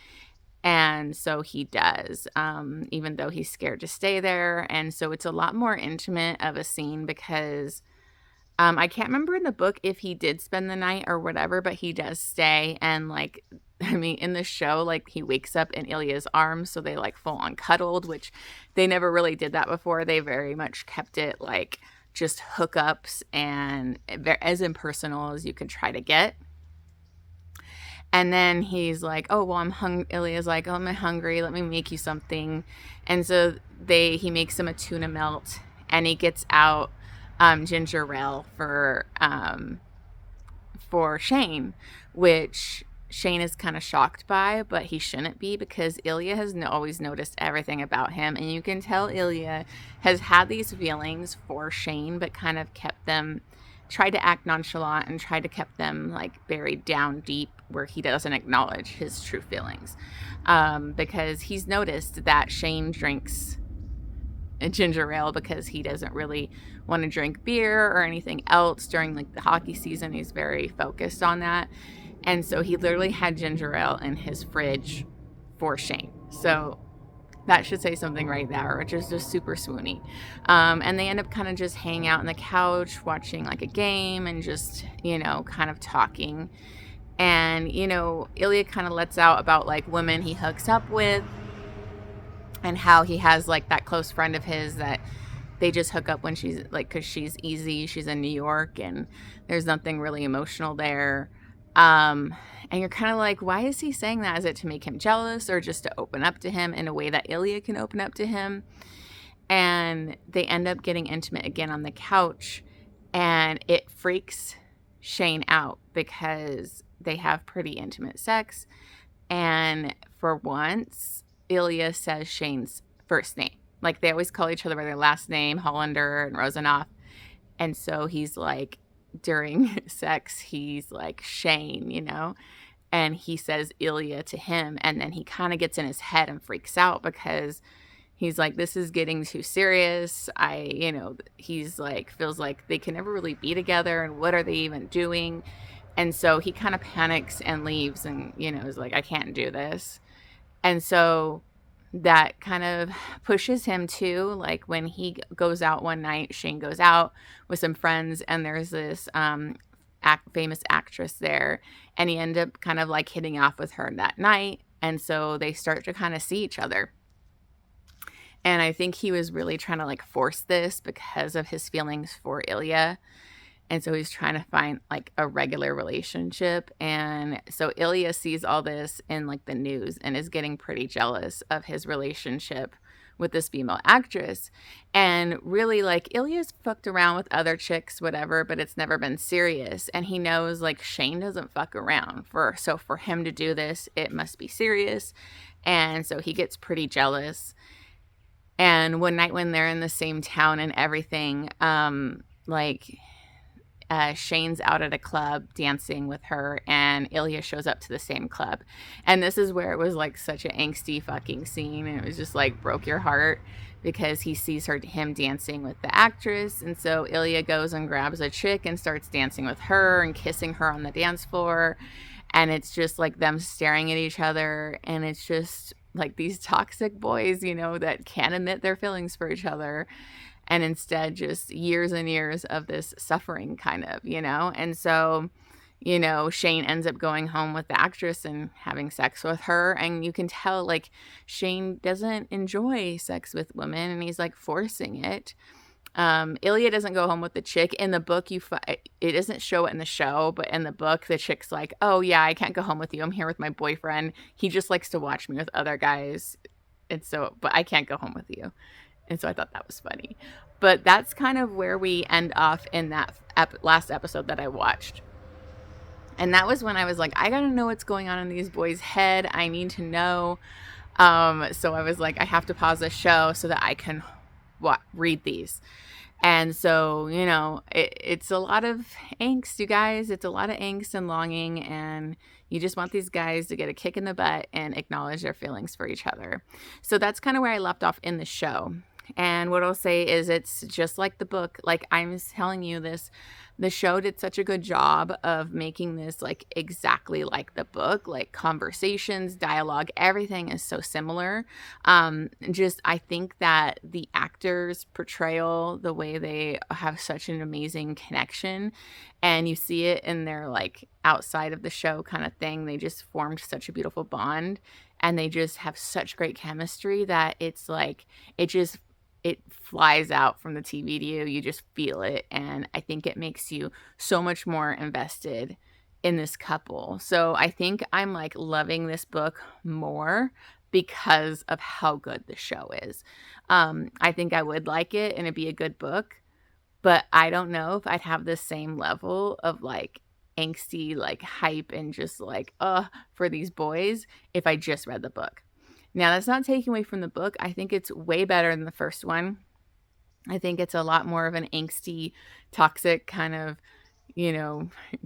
And so he does, even though he's scared to stay there. And so it's a lot more intimate of a scene, because I can't remember in the book if he did spend the night or whatever, but he does stay. And like, in the show, like he wakes up in Ilya's arms, so they like full on cuddled, which they never really did that before. They very much kept it like just hookups and as impersonal as you could try to get. And then he's like, oh, well, I'm hungry. Ilya's like, oh, I'm hungry. Let me make you something. And so he makes him a tuna melt, and he gets out ginger ale for Shane, which Shane is kind of shocked by, but he shouldn't be, because Ilya has always noticed everything about him. And you can tell Ilya has had these feelings for Shane, but kind of tried to act nonchalant and tried to keep them like buried down deep where he doesn't acknowledge his true feelings, because he's noticed that Shane drinks ginger ale because he doesn't really want to drink beer or anything else during like the hockey season. He's very focused on that, and so he literally had ginger ale in his fridge for Shane. So that should say something right there, which is just super swoony. And they end up kind of just hanging out on the couch watching like a game and just, kind of talking. And, Ilya kind of lets out about like women he hooks up with, and how he has like that close friend of his that they just hook up when she's like, because she's easy, she's in New York, and there's nothing really emotional there. And you're kind of like, why is he saying that? Is it to make him jealous or just to open up to him in a way that Ilya can open up to him? And they end up getting intimate again on the couch, and it freaks Shane out because they have pretty intimate sex. And for once, Ilya says Shane's first name. Like, they always call each other by their last name, Hollander and Rozanoff. And so he's like, during sex, he's like, Shane, you know? And he says Ilya to him. And then he kind of gets in his head and freaks out because he's like, this is getting too serious. He's like, feels like they can never really be together. And what are they even doing? And so he kind of panics and leaves and, is like, I can't do this. And so that kind of pushes him to, like, when he goes out one night, Shane goes out with some friends and there's this famous actress there, and he ended up kind of like hitting off with her that night. And so they start to kind of see each other. And I think he was really trying to like force this because of his feelings for Ilya. And so he's trying to find like a regular relationship. And so Ilya sees all this in like the news and is getting pretty jealous of his relationship with this female actress. And really, like, Ilya's fucked around with other chicks, whatever, but it's never been serious. And he knows like Shane doesn't fuck around. So for him to do this, it must be serious. And so he gets pretty jealous. And one night when they're in the same town and everything, Shane's out at a club dancing with her, and Ilya shows up to the same club. And this is where it was like such an angsty fucking scene, and it was just like broke your heart because he sees him dancing with the actress. And so Ilya goes and grabs a chick and starts dancing with her and kissing her on the dance floor. And it's just like them staring at each other, and it's just like these toxic boys, that can't admit their feelings for each other. And instead just years and years of this suffering kind of, And so, Shane ends up going home with the actress and having sex with her. And you can tell like Shane doesn't enjoy sex with women, and he's like forcing it. Ilya doesn't go home with the chick. In the book, it doesn't show it in the show, but in the book, the chick's like, oh yeah, I can't go home with you. I'm here with my boyfriend. He just likes to watch me with other guys. But I can't go home with you. And so I thought that was funny. But that's kind of where we end off in that last episode that I watched. And that was when I was like, I gotta know what's going on in these boys' head. I need to know. So I was like, I have to pause the show so that I can read these. And so, it's a lot of angst, you guys. It's a lot of angst and longing. And you just want these guys to get a kick in the butt and acknowledge their feelings for each other. So that's kind of where I left off in the show. And what I'll say is it's just like the book. Like I'm telling you this, the show did such a good job of making this like exactly like the book, like conversations, dialogue, everything is so similar. I think that the actors' portrayal, the way they have such an amazing connection, and you see it in their like outside of the show kind of thing. They just formed such a beautiful bond, and they just have such great chemistry that it's like, it flies out from the TV to you. You just feel it. And I think it makes you so much more invested in this couple. So I think I'm like loving this book more because of how good the show is. I think I would like it and it'd be a good book, but I don't know if I'd have the same level of like angsty, like hype and just like, for these boys if I just read the book. Now, that's not taking away from the book. I think it's way better than the first one. I think it's a lot more of an angsty, toxic kind of,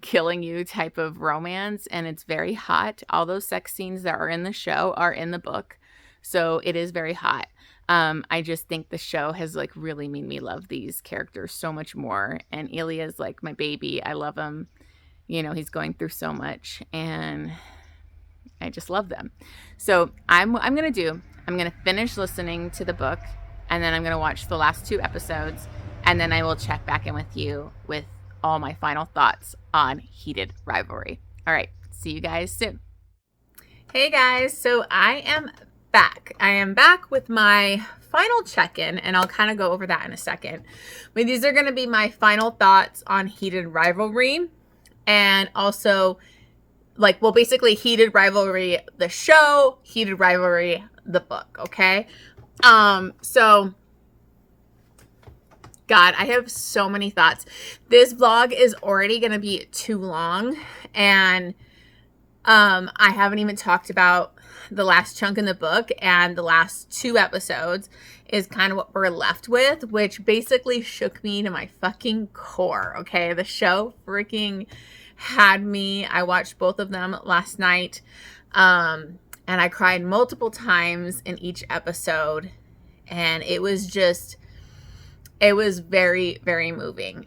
killing you type of romance. And it's very hot. All those sex scenes that are in the show are in the book. So it is very hot. I just think the show has like really made me love these characters so much more. And Ilya's like my baby. I love him. He's going through so much. And I just love them. So I'm going to finish listening to the book, and then I'm going to watch the last 2 episodes, and then I will check back in with you with all my final thoughts on Heated Rivalry. All right. See you guys soon. Hey guys. So I am back. I am back with my final check-in, and I'll kind of go over that in a second. But these are going to be my final thoughts on Heated Rivalry, and also basically Heated Rivalry, the show, Heated Rivalry, the book, okay? So, God, I have so many thoughts. This vlog is already going to be too long, and I haven't even talked about the last chunk in the book, and the last 2 episodes is kind of what we're left with, which basically shook me to my fucking core, okay? The show freaking had me. I watched both of them last night, and I cried multiple times in each episode, and it was very, very moving.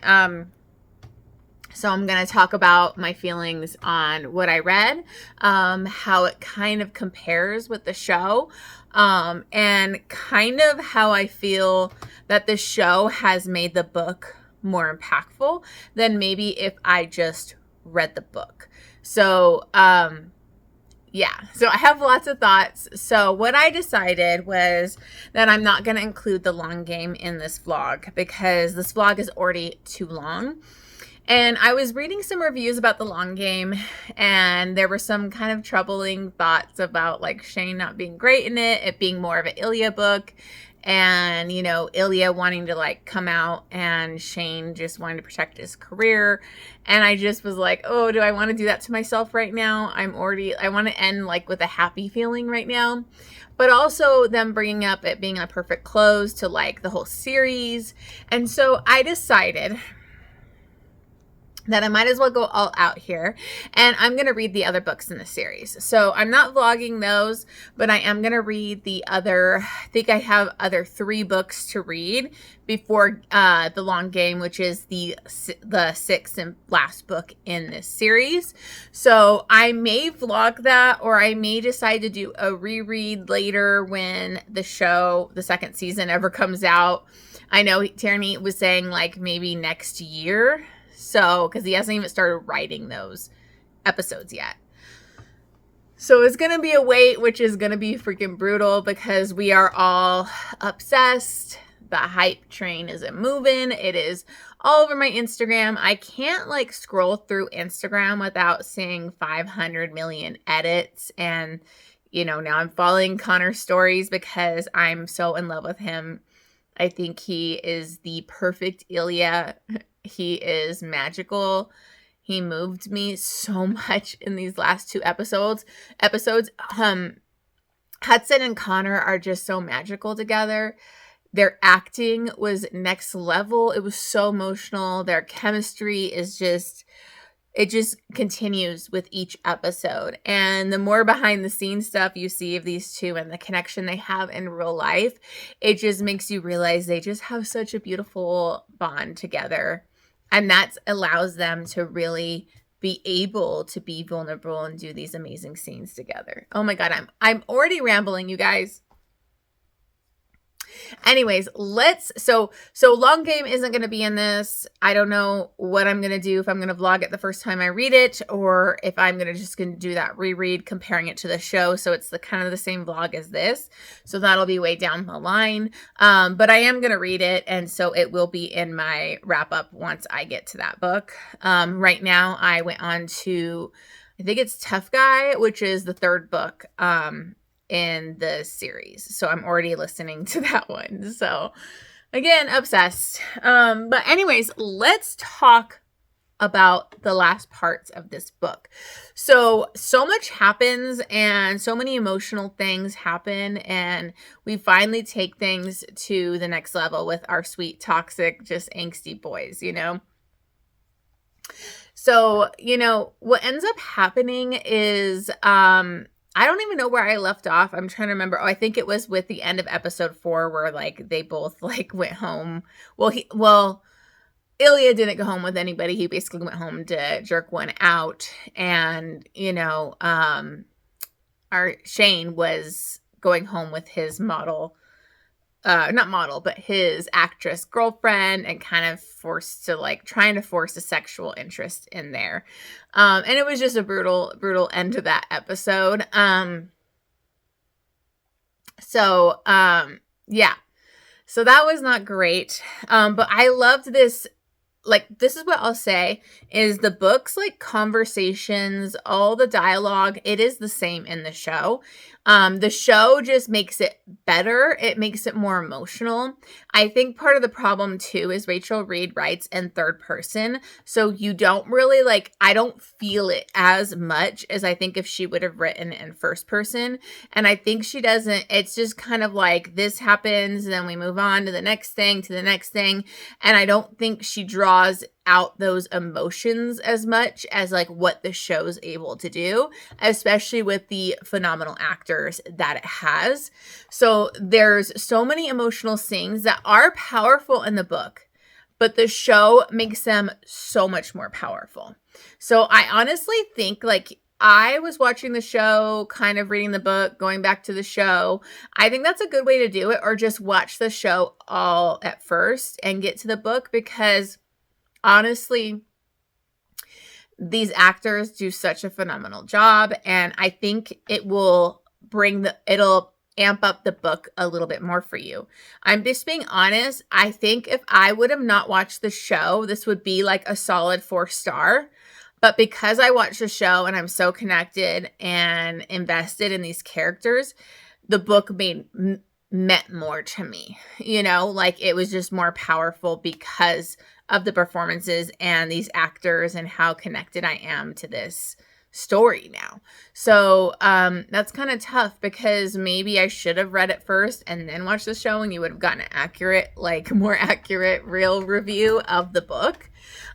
So I'm going to talk about my feelings on what I read, how it kind of compares with the show, and kind of how I feel that the show has made the book more impactful than maybe if I just read the book. So, yeah, so I have lots of thoughts. So what I decided was that I'm not going to include the long game in this vlog because this vlog is already too long. And I was reading some reviews about the long game, and there were some kind of troubling thoughts about like Shane not being great in it being more of an Ilya book, and, you know, Ilya wanting to like come out and Shane just wanting to protect his career. And I just was like, oh, do I want to do that to myself right now? I want to end like with a happy feeling right now. But also them bringing up it being a perfect close to like the whole series. And so I decided that I might as well go all out here, and I'm going to read the other books in the series. So I'm not vlogging those, but I am going to read I think I have other 3 books to read before the long game, which is the 6th and last book in this series. So I may vlog that, or I may decide to do a reread later when the show, the 2nd season ever comes out. I know Tierney was saying like maybe next year. So, because he hasn't even started writing those episodes yet. So it's going to be a wait, which is going to be freaking brutal because we are all obsessed. The hype train isn't moving. It is all over my Instagram. I can't like scroll through Instagram without seeing 500 million edits. And, you know, now I'm following Connor's stories because I'm so in love with him. I think he is the perfect Ilya. He is magical. He moved me so much in these last 2 episodes. Hudson and Connor are just so magical together. Their acting was next level. It was so emotional. Their chemistry is it just continues with each episode. And the more behind the scenes stuff you see of these 2 and the connection they have in real life, it just makes you realize they just have such a beautiful bond together. And that allows them to really be able to be vulnerable and do these amazing scenes together. Oh my God, I'm already rambling, you guys. Anyways, so long game isn't going to be in this. I don't know what I'm going to do, if I'm going to vlog it the first time I read it, or if I'm going to do that reread comparing it to the show. So it's the kind of the same vlog as this. So that'll be way down the line. But I am going to read it. And so it will be in my wrap up once I get to that book. Right now I went on to, I think it's Tough Guy, which is the 3rd book, in the series. So I'm already listening to that one. So again, obsessed. But anyways, let's talk about the last parts of this book. So much happens and so many emotional things happen, and we finally take things to the next level with our sweet, toxic, just angsty boys, you know? So, you know, what ends up happening is, I don't even know where I left off. I'm trying to remember. Oh, I think it was with the end of episode 4 where like they both like went home. Well, Ilya didn't go home with anybody. He basically went home to jerk one out. And, you know, our Shane was going home with his his actress girlfriend, and kind of trying to force a sexual interest in there. And it was just a brutal, brutal end to that episode. Yeah. So that was not great. But I loved this like, this is what I'll say, is the book's, like, conversations, all the dialogue, it is the same in the show. The show just makes it better. It makes it more emotional. I think part of the problem, too, is Rachel Reed writes in third person, so you don't really, like, I don't feel it as much as I think if she would have written in first person, and I think she doesn't, it's just kind of like, this happens, then we move on to the next thing, and I don't think she draws out those emotions as much as like what the show's able to do, especially with the phenomenal actors that it has. So there's so many emotional scenes that are powerful in the book, but the show makes them so much more powerful. So I honestly think, like, I was watching the show, kind of reading the book, going back to the show. I think that's a good way to do it, or just watch the show all at first and get to the book, because honestly, these actors do such a phenomenal job, and I think it'll amp up the book a little bit more for you. I'm just being honest. I think if I would have not watched the show, this would be like a solid 4-star. But because I watched the show and I'm so connected and invested in these characters, the book meant more to me. You know, like, it was just more powerful because of the performances and these actors and how connected I am to this story now. So that's kind of tough, because maybe I should have read it first and then watched the show, and you would have gotten an accurate, like, more accurate, real review of the book.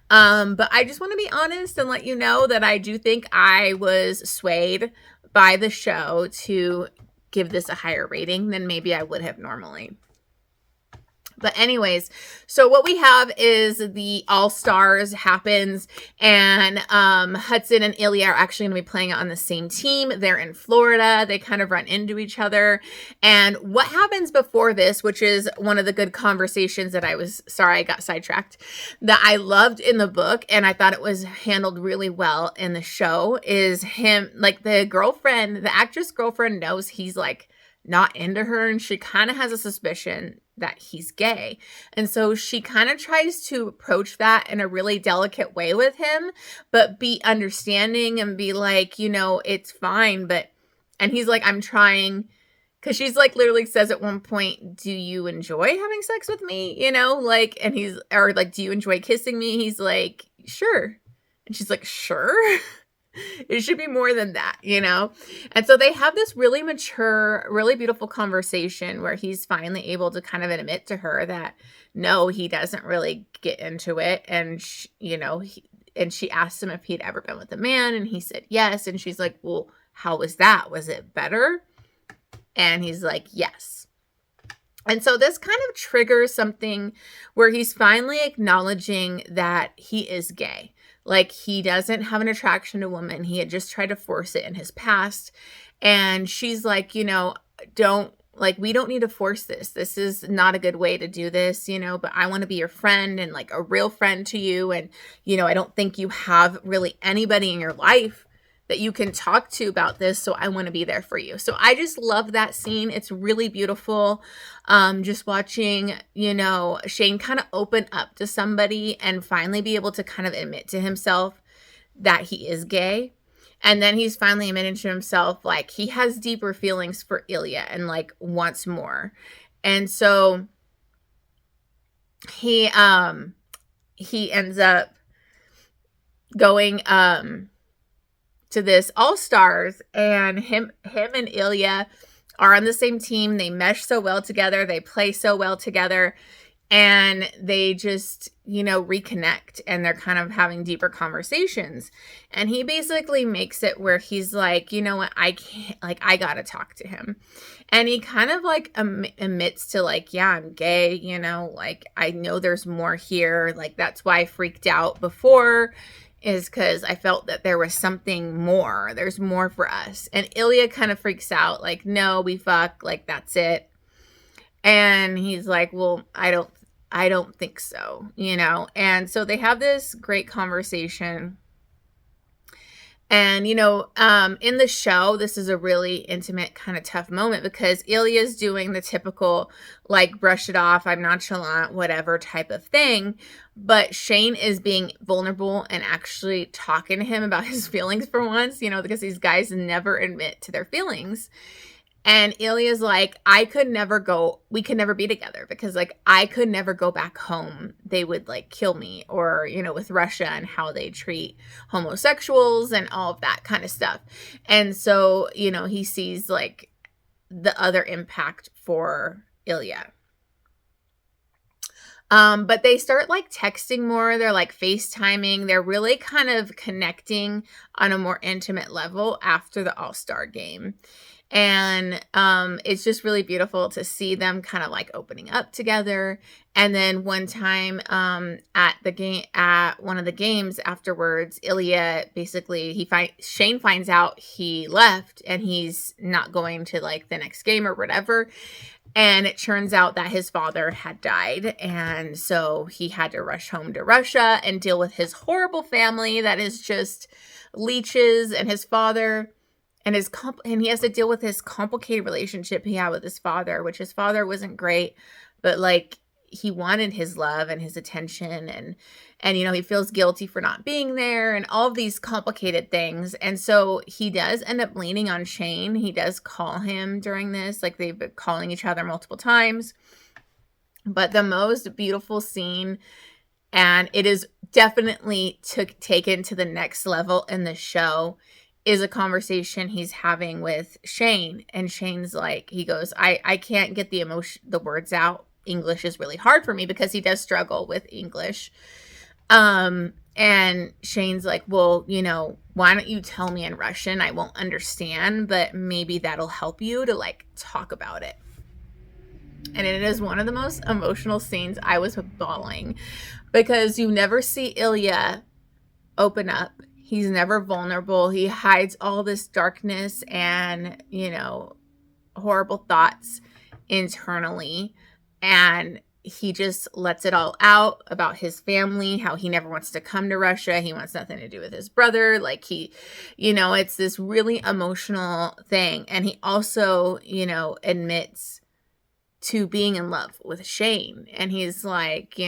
But I just want to be honest and let you know that I do think I was swayed by the show to give this a higher rating than maybe I would have normally. But anyways, so what we have is the All-Stars happens, and Hudson and Ilya are actually going to be playing on the same team. They're in Florida. They kind of run into each other. And what happens before this, which is one of the good conversations that I got sidetracked, that I loved in the book, and I thought it was handled really well in the show, is him, like, the actress girlfriend knows he's, like, not into her, and she kind of has a suspicion that he's gay. And so she kind of tries to approach that in a really delicate way with him, but be understanding and be like, you know, it's fine. And he's like, I'm trying, because she's like, literally says at one point, do you enjoy having sex with me? You know, like, and or like, do you enjoy kissing me? He's like, sure. And she's like, sure. It should be more than that, you know? And so they have this really mature, really beautiful conversation where he's finally able to kind of admit to her that, no, he doesn't really get into it. And, and she asked him if he'd ever been with a man, and he said yes. And she's like, well, how was that? Was it better? And he's like, yes. And so this kind of triggers something where he's finally acknowledging that he is gay. Like, he doesn't have an attraction to women. He had just tried to force it in his past. And she's like, we don't need to force this. This is not a good way to do this, but I want to be your friend, and like a real friend to you. And, I don't think you have really anybody in your life that you can talk to about this. So I want to be there for you. So I just love that scene. It's really beautiful. Just watching, Shane kind of open up to somebody and finally be able to kind of admit to himself that he is gay. And then he's finally admitted to himself, like, he has deeper feelings for Ilya and like wants more. And so he ends up going, to this All-Stars, and him and Ilya are on the same team. They mesh so well together. They play so well together, and they just, reconnect, and they're kind of having deeper conversations. And he basically makes it where he's like, you know what? I can't, like, I got to talk to him. And he kind of like admits to like, yeah, I'm gay, like, I know there's more here. Like, that's why I freaked out before, is because I felt that there was something more. There's more for us. And Ilya kind of freaks out, like, no, we fuck, like, that's it. And he's like, well, I don't think so, And so they have this great conversation. And, in the show, this is a really intimate, kind of tough moment because Ilya's doing the typical, like, brush it off, I'm nonchalant, whatever type of thing. But Shane is being vulnerable and actually talking to him about his feelings for once, because these guys never admit to their feelings. And Ilya's like, we could never be together because, like, I could never go back home. They would, like, kill me, or, with Russia and how they treat homosexuals and all of that kind of stuff. And so, he sees, like, the other impact for Ilya. But they start, like, texting more. They're, like, FaceTiming. They're really kind of connecting on a more intimate level after the All-Star game. And it's just really beautiful to see them kind of, like, opening up together. And then one time at one of the games afterwards, Ilya basically, Shane finds out he left and he's not going to, like, the next game or whatever. And it turns out that his father had died. And so he had to rush home to Russia and deal with his horrible family that is just leeches, and his father. And he has to deal with his complicated relationship he had with his father, which his father wasn't great, but, like, he wanted his love and his attention, and he feels guilty for not being there, and all of these complicated things. And so he does end up leaning on Shane. He does call him during this, like, they've been calling each other multiple times. But the most beautiful scene, and it is definitely taken to the next level in the show, is a conversation he's having with Shane. And Shane's like, he goes, I can't get the words out. English is really hard for me because he does struggle with English. And Shane's like, well, why don't you tell me in Russian? I won't understand, but maybe that'll help you to, like, talk about it. And it is one of the most emotional scenes. I was bawling because you never see Ilya open up. He's never vulnerable. He hides all this darkness and, horrible thoughts internally. And he just lets it all out about his family, how he never wants to come to Russia. He wants nothing to do with his brother. Like, it's this really emotional thing. And he also, admits to being in love with Shane. And he's like,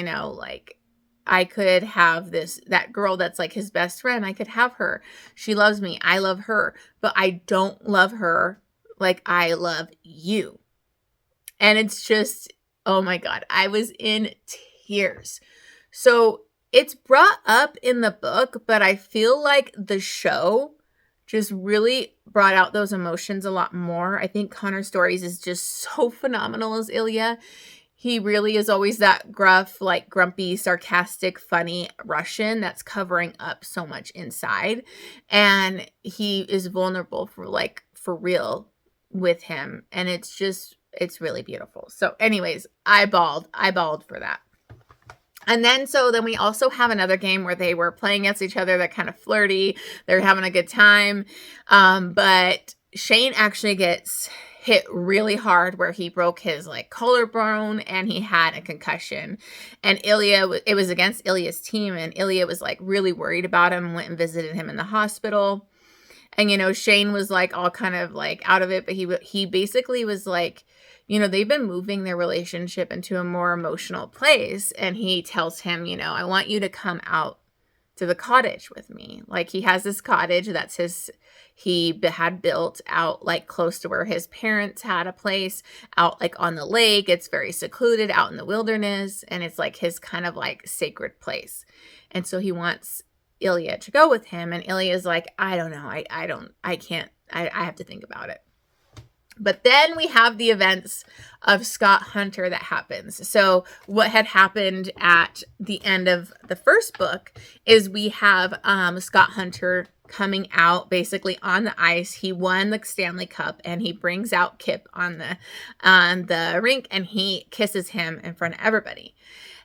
I could have that girl that's, like, his best friend. I could have her. She loves me. I love her. But I don't love her like I love you. And it's just, oh my God, I was in tears. So it's brought up in the book, but I feel like the show just really brought out those emotions a lot more. I think Connor Stories is just so phenomenal as Ilya. He really is always that gruff, like, grumpy, sarcastic, funny Russian that's covering up so much inside. And he is vulnerable for real with him. And it's really beautiful. So anyways, I bawled for that. And then we also have another game where they were playing against each other. They're kind of flirty. They're having a good time. But Shane actually gets hit really hard where he broke his, like, collarbone and he had a concussion. And it was against Ilya's team, and Ilya was, like, really worried about him, went and visited him in the hospital. And, Shane was, like, all kind of, like, out of it, but he basically was like, they've been moving their relationship into a more emotional place. And he tells him, I want you to come out to the cottage with me. Like, he has this cottage he had built out, like, close to where his parents had a place, out, like, on the lake. It's very secluded, out in the wilderness, and it's, like, his kind of, like, sacred place. And so he wants Ilya to go with him, and Ilya's like, I don't know, I can't, I have to think about it. But then we have the events of Scott Hunter that happens. So what had happened at the end of the first book is we have Scott Hunter coming out basically on the ice. He won the Stanley Cup, and he brings out Kip on the rink, and he kisses him in front of everybody.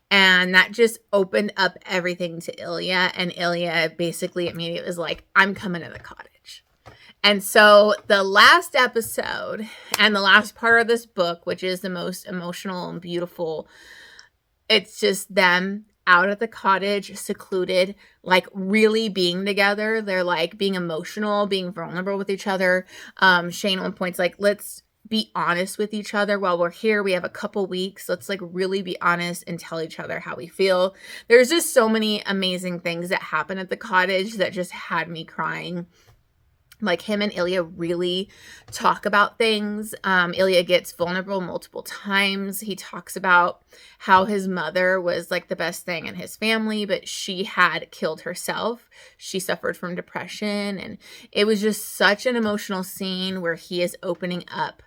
And that just opened up everything to Ilya. And Ilya basically immediately was like, I'm coming to the cottage. And so the last episode and the last part of this book, which is the most emotional and beautiful, it's just them out at the cottage, secluded, like really being together. They're like being emotional, being vulnerable with each other. Shane at one point's like, let's be honest with each other while we're here. We have a couple weeks. Let's like really be honest and tell each other how we feel. There's just so many amazing things that happen at the cottage that just had me crying. Like him and Ilya really talk about things. Ilya gets vulnerable multiple times. He talks about how his mother was like the best thing in his family, but she had killed herself. She suffered from depression. And it was just such an emotional scene where he is opening up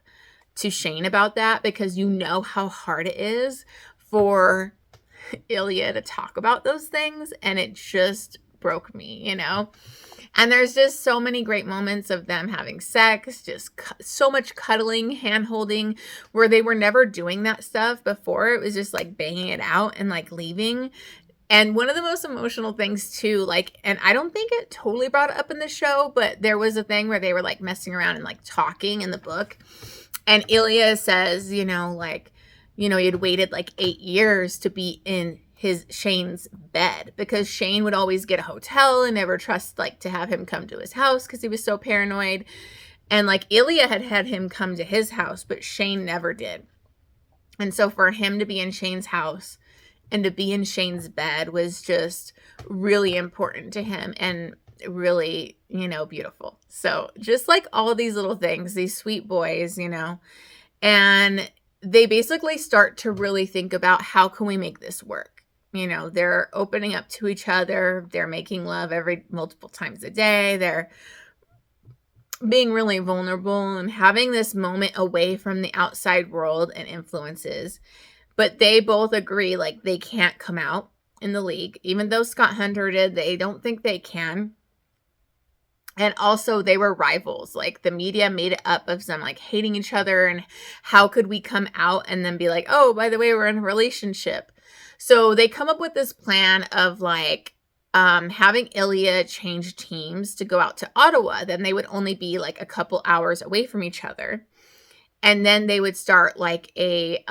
to Shane about that, because you know how hard it is for Ilya to talk about those things. And it just broke me, you know? And there's just so many great moments of them having sex, just so much cuddling, hand-holding, where they were never doing that stuff before. It was just like banging it out and like leaving. And one of the most emotional things too, like, and I don't think it totally brought it up in the show, but there was a thing where they were like messing around and like talking in the book. And Ilya says, you know, like, you know, he had waited like 8 years to be in Shane's bed, because Shane would always get a hotel and never trust like to have him come to his house because he was so paranoid. And like Ilya had him come to his house, but Shane never did. And so for him to be in Shane's house and to be in Shane's bed was just really important to him and really, you know, beautiful. So just like all these little things, these sweet boys, you know, and they basically start to really think about how can we make this work? You know, they're opening up to each other. They're making love multiple times a day. They're being really vulnerable and having this moment away from the outside world and influences. But they both agree, like, they can't come out in the league. Even though Scott Hunter did, they don't think they can. And also they were rivals. Like the media made it up of them like hating each other, and how could we come out and then be like, oh, by the way, we're in a relationship. So they come up with this plan of like having Ilya change teams to go out to Ottawa. Then they would only be like a couple hours away from each other. And then they would start like a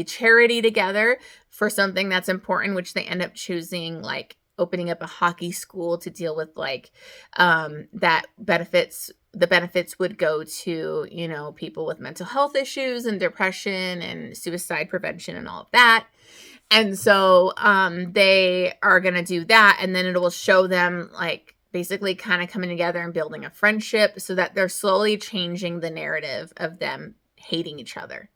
charity together for something that's important, which they end up choosing like opening up a hockey school to deal with like that benefits. The benefits would go to, you know, people with mental health issues and depression and suicide prevention and all of that. And so they are going to do that. And then it will show them like basically kind of coming together and building a friendship, so that they're slowly changing the narrative of them hating each other.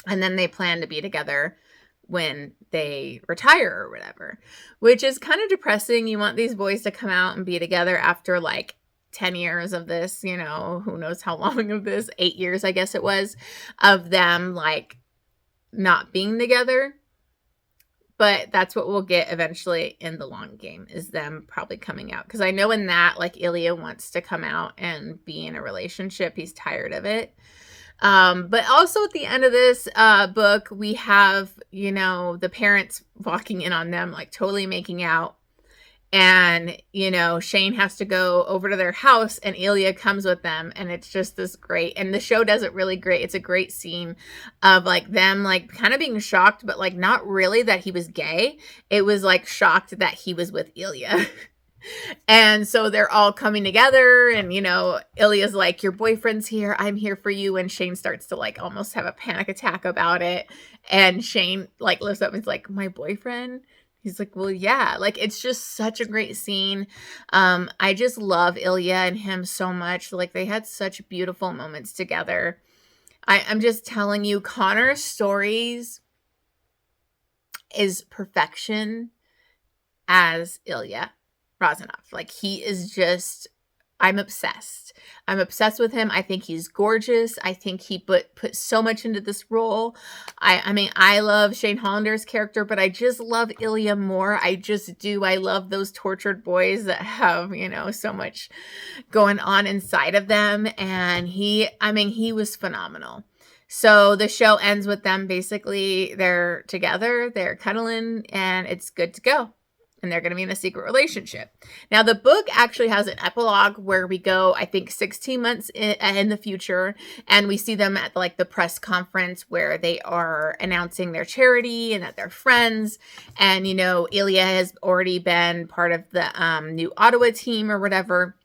And then they plan to be together when they retire or whatever, which is kind of depressing. You want these boys to come out and be together after like 10 years of this, you know, who knows how long of this, 8 years, I guess it was, of them like not being together. But that's what we'll get eventually in the long game, is them probably coming out. Because I know in that, like, Ilya wants to come out and be in a relationship. He's tired of it. But also at the end of this book, we have, you know, the parents walking in on them, like totally making out. And, you know, Shane has to go over to their house and Ilya comes with them. And it's just this great, and the show does it really great. It's a great scene of like them like kind of being shocked, but like not really that he was gay. It was like shocked that he was with Ilya. And so they're all coming together and, you know, Ilya's like, your boyfriend's here. I'm here for you. And Shane starts to like almost have a panic attack about it. And Shane like lifts up and is like, my boyfriend? He's like, well, yeah, like, it's just such a great scene. I just love Ilya and him so much. Like, they had such beautiful moments together. I'm just telling you, Connor's stories is perfection as Ilya Razanov. Like, he is just, I'm obsessed. I'm obsessed with him. I think he's gorgeous. I think he put so much into this role. I mean, I love Shane Hollander's character, but I just love Ilya more. I just do. I love those tortured boys that have, you know, so much going on inside of them. And he was phenomenal. So the show ends with them basically, they're together, they're cuddling, and it's good to go. and they're going to be in a secret relationship. Now, the book actually has an epilogue where we go, I think, 16 months in the future, and we see them at like the press conference where they are announcing their charity and that they're friends. And, you know, Ilya has already been part of the new Ottawa team or whatever.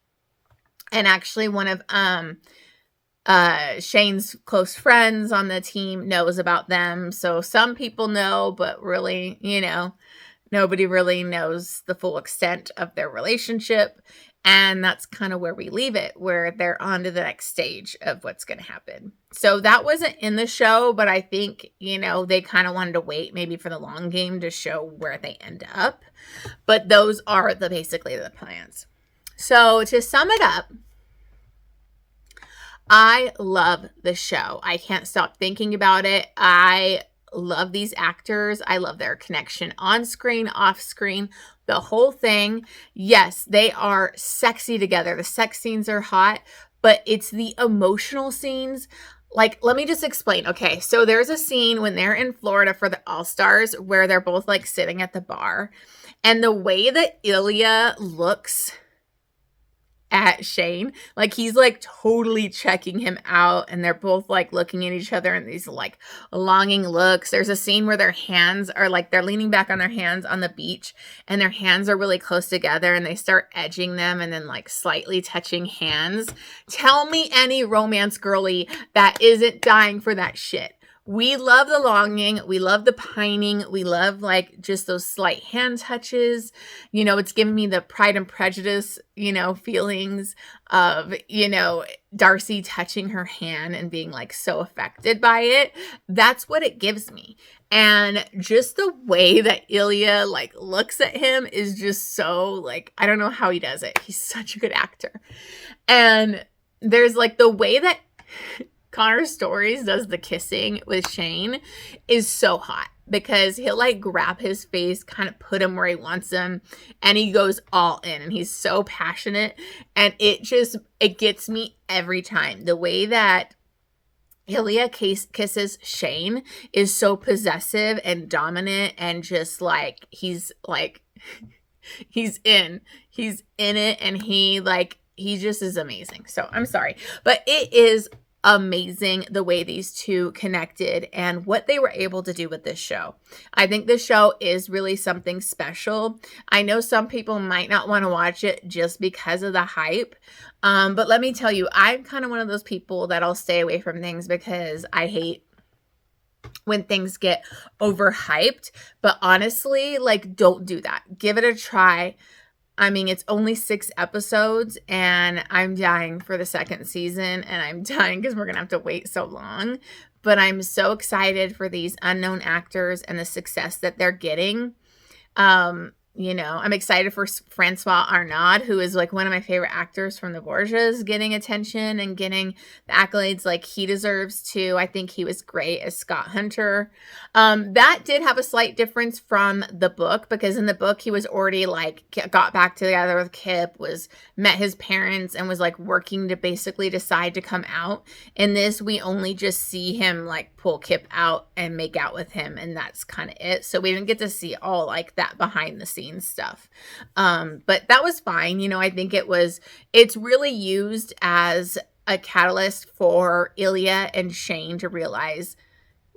And actually one of Shane's close friends on the team knows about them. So some people know, but really, you know, nobody really knows the full extent of their relationship. And that's kind of where we leave it, where they're on to the next stage of what's going to happen. So that wasn't in the show, but I think, you know, they kind of wanted to wait maybe for the long game to show where they end up. But those are basically the plans. So to sum it up, I love the show. I can't stop thinking about it. I love these actors. I love their connection on screen, off screen, the whole thing. Yes, they are sexy together. The sex scenes are hot, but it's the emotional scenes. Like, let me just explain. Okay, so there's a scene when they're in Florida for the All-Stars where they're both like sitting at the bar. And the way that Ilya looks at Shane, like he's like totally checking him out, and they're both like looking at each other in these like longing looks. There's a scene where their hands are like, they're leaning back on their hands on the beach, and their hands are really close together, and they start edging them and then like slightly touching hands. Tell me any romance girly that isn't dying for that shit. We love the longing. We love the pining. We love like just those slight hand touches. You know, it's giving me the Pride and Prejudice, you know, feelings of, you know, Darcy touching her hand and being like so affected by it. That's what it gives me. And just the way that Ilya like looks at him is just so like, I don't know how he does it. He's such a good actor. And there's like the way that Connor Stories does the kissing with Shane is so hot, because he'll like grab his face, kind of put him where he wants him, and he goes all in, and he's so passionate, and it gets me every time. The way that Ilya kisses Shane is so possessive and dominant, and just like he's in it, and he just is amazing. So I'm sorry, but it is amazing the way these two connected and what they were able to do with this show. I think this show is really something special. I know some people might not want to watch it just because of the hype. But let me tell you, I'm kind of one of those people that'll stay away from things because I hate when things get overhyped. But honestly, like, don't do that. Give it a try. I mean, it's only 6 episodes, and I'm dying for the second season, and I'm dying because we're going to have to wait so long. But I'm so excited for these unknown actors and the success that they're getting. You know, I'm excited for Francois Arnaud, who is like one of my favorite actors from the Borgias, getting attention and getting the accolades like he deserves to. I think he was great as Scott Hunter. That did have a slight difference from the book, because in the book he was already like got back together with Kip, met his parents, and was like working to basically decide to come out. In this, we only just see him like pull Kip out and make out with him, and that's kind of it. So we didn't get to see all like that behind the scenes stuff. But that was fine. You know, I think it's really used as a catalyst for Ilya and Shane to realize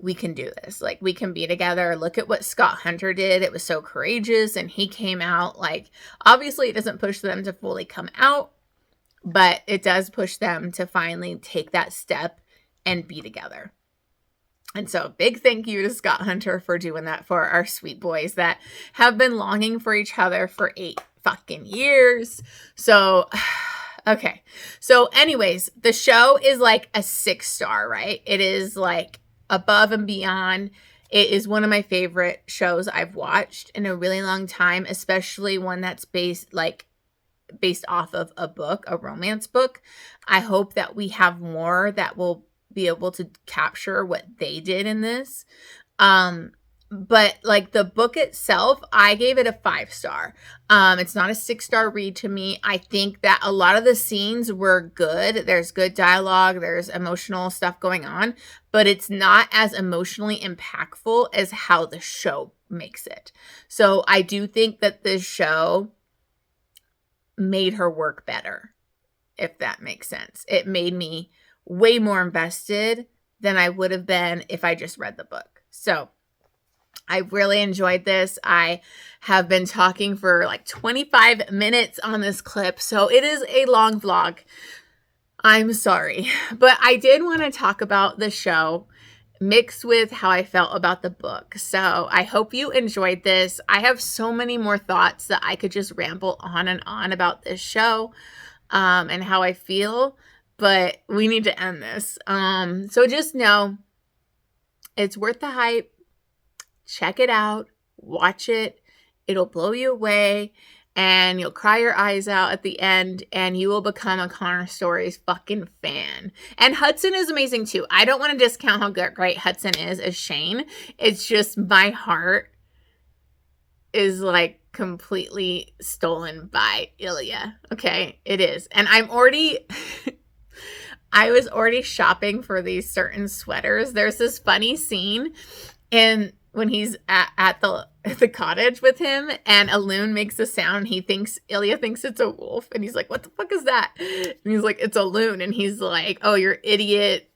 we can do this. Like, we can be together. Look at what Scott Hunter did. It was so courageous, and he came out. Like, obviously it doesn't push them to fully come out, but it does push them to finally take that step and be together. And so big thank you to Scott Hunter for doing that for our sweet boys that have been longing for each other for 8 fucking years. So, okay. So anyways, the show is like a 6-star, right? It is like above and beyond. It is one of my favorite shows I've watched in a really long time, especially one that's based off of a book, a romance book. I hope that we have more that will be able to capture what they did in this. But like the book itself, I gave it a 5-star. It's not a 6-star read to me. I think that a lot of the scenes were good. There's good dialogue, there's emotional stuff going on, but it's not as emotionally impactful as how the show makes it. So I do think that this show made her work better, if that makes sense. It made me way more invested than I would have been if I just read the book. So I really enjoyed this. I have been talking for like 25 minutes on this clip, so it is a long vlog. I'm sorry, but I did want to talk about the show mixed with how I felt about the book. So I hope you enjoyed this. I have so many more thoughts that I could just ramble on and on about this show and how I feel, but we need to end this. So just know it's worth the hype. Check it out, watch it. It'll blow you away and you'll cry your eyes out at the end and you will become a Connor Stories fucking fan. And Hudson is amazing too. I don't want to discount how great Hudson is as Shane. It's just my heart is like completely stolen by Ilya. Okay, it is. And I was already shopping for these certain sweaters. There's this funny scene when he's at the cottage with him and a loon makes a sound. Ilya thinks it's a wolf and he's like, what the fuck is that? And he's like, it's a loon. And he's like, oh, you're idiot,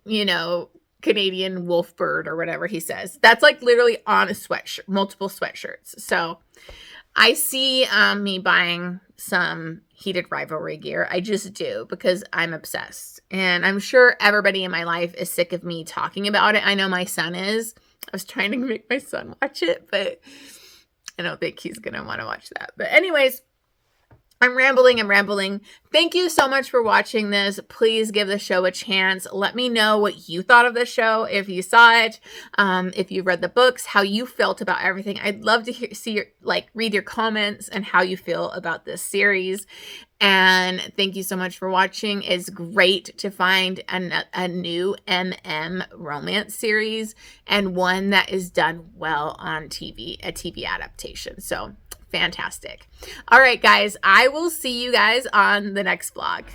Canadian wolf bird or whatever he says. That's like literally on a sweatshirt, multiple sweatshirts. So I see me buying some Heated Rivalry gear. I just do because I'm obsessed. And I'm sure everybody in my life is sick of me talking about it. I know my son is. I was trying to make my son watch it, but I don't think he's going to want to watch that. But anyways, I'm rambling. Thank you so much for watching this. Please give the show a chance. Let me know what you thought of the show, if you saw it, if you read the books, how you felt about everything. I'd love to read your comments and how you feel about this series. And thank you so much for watching. It's great to find a new romance series and one that is done well on TV, a TV adaptation. So fantastic. All right, guys, I will see you guys on the next vlog.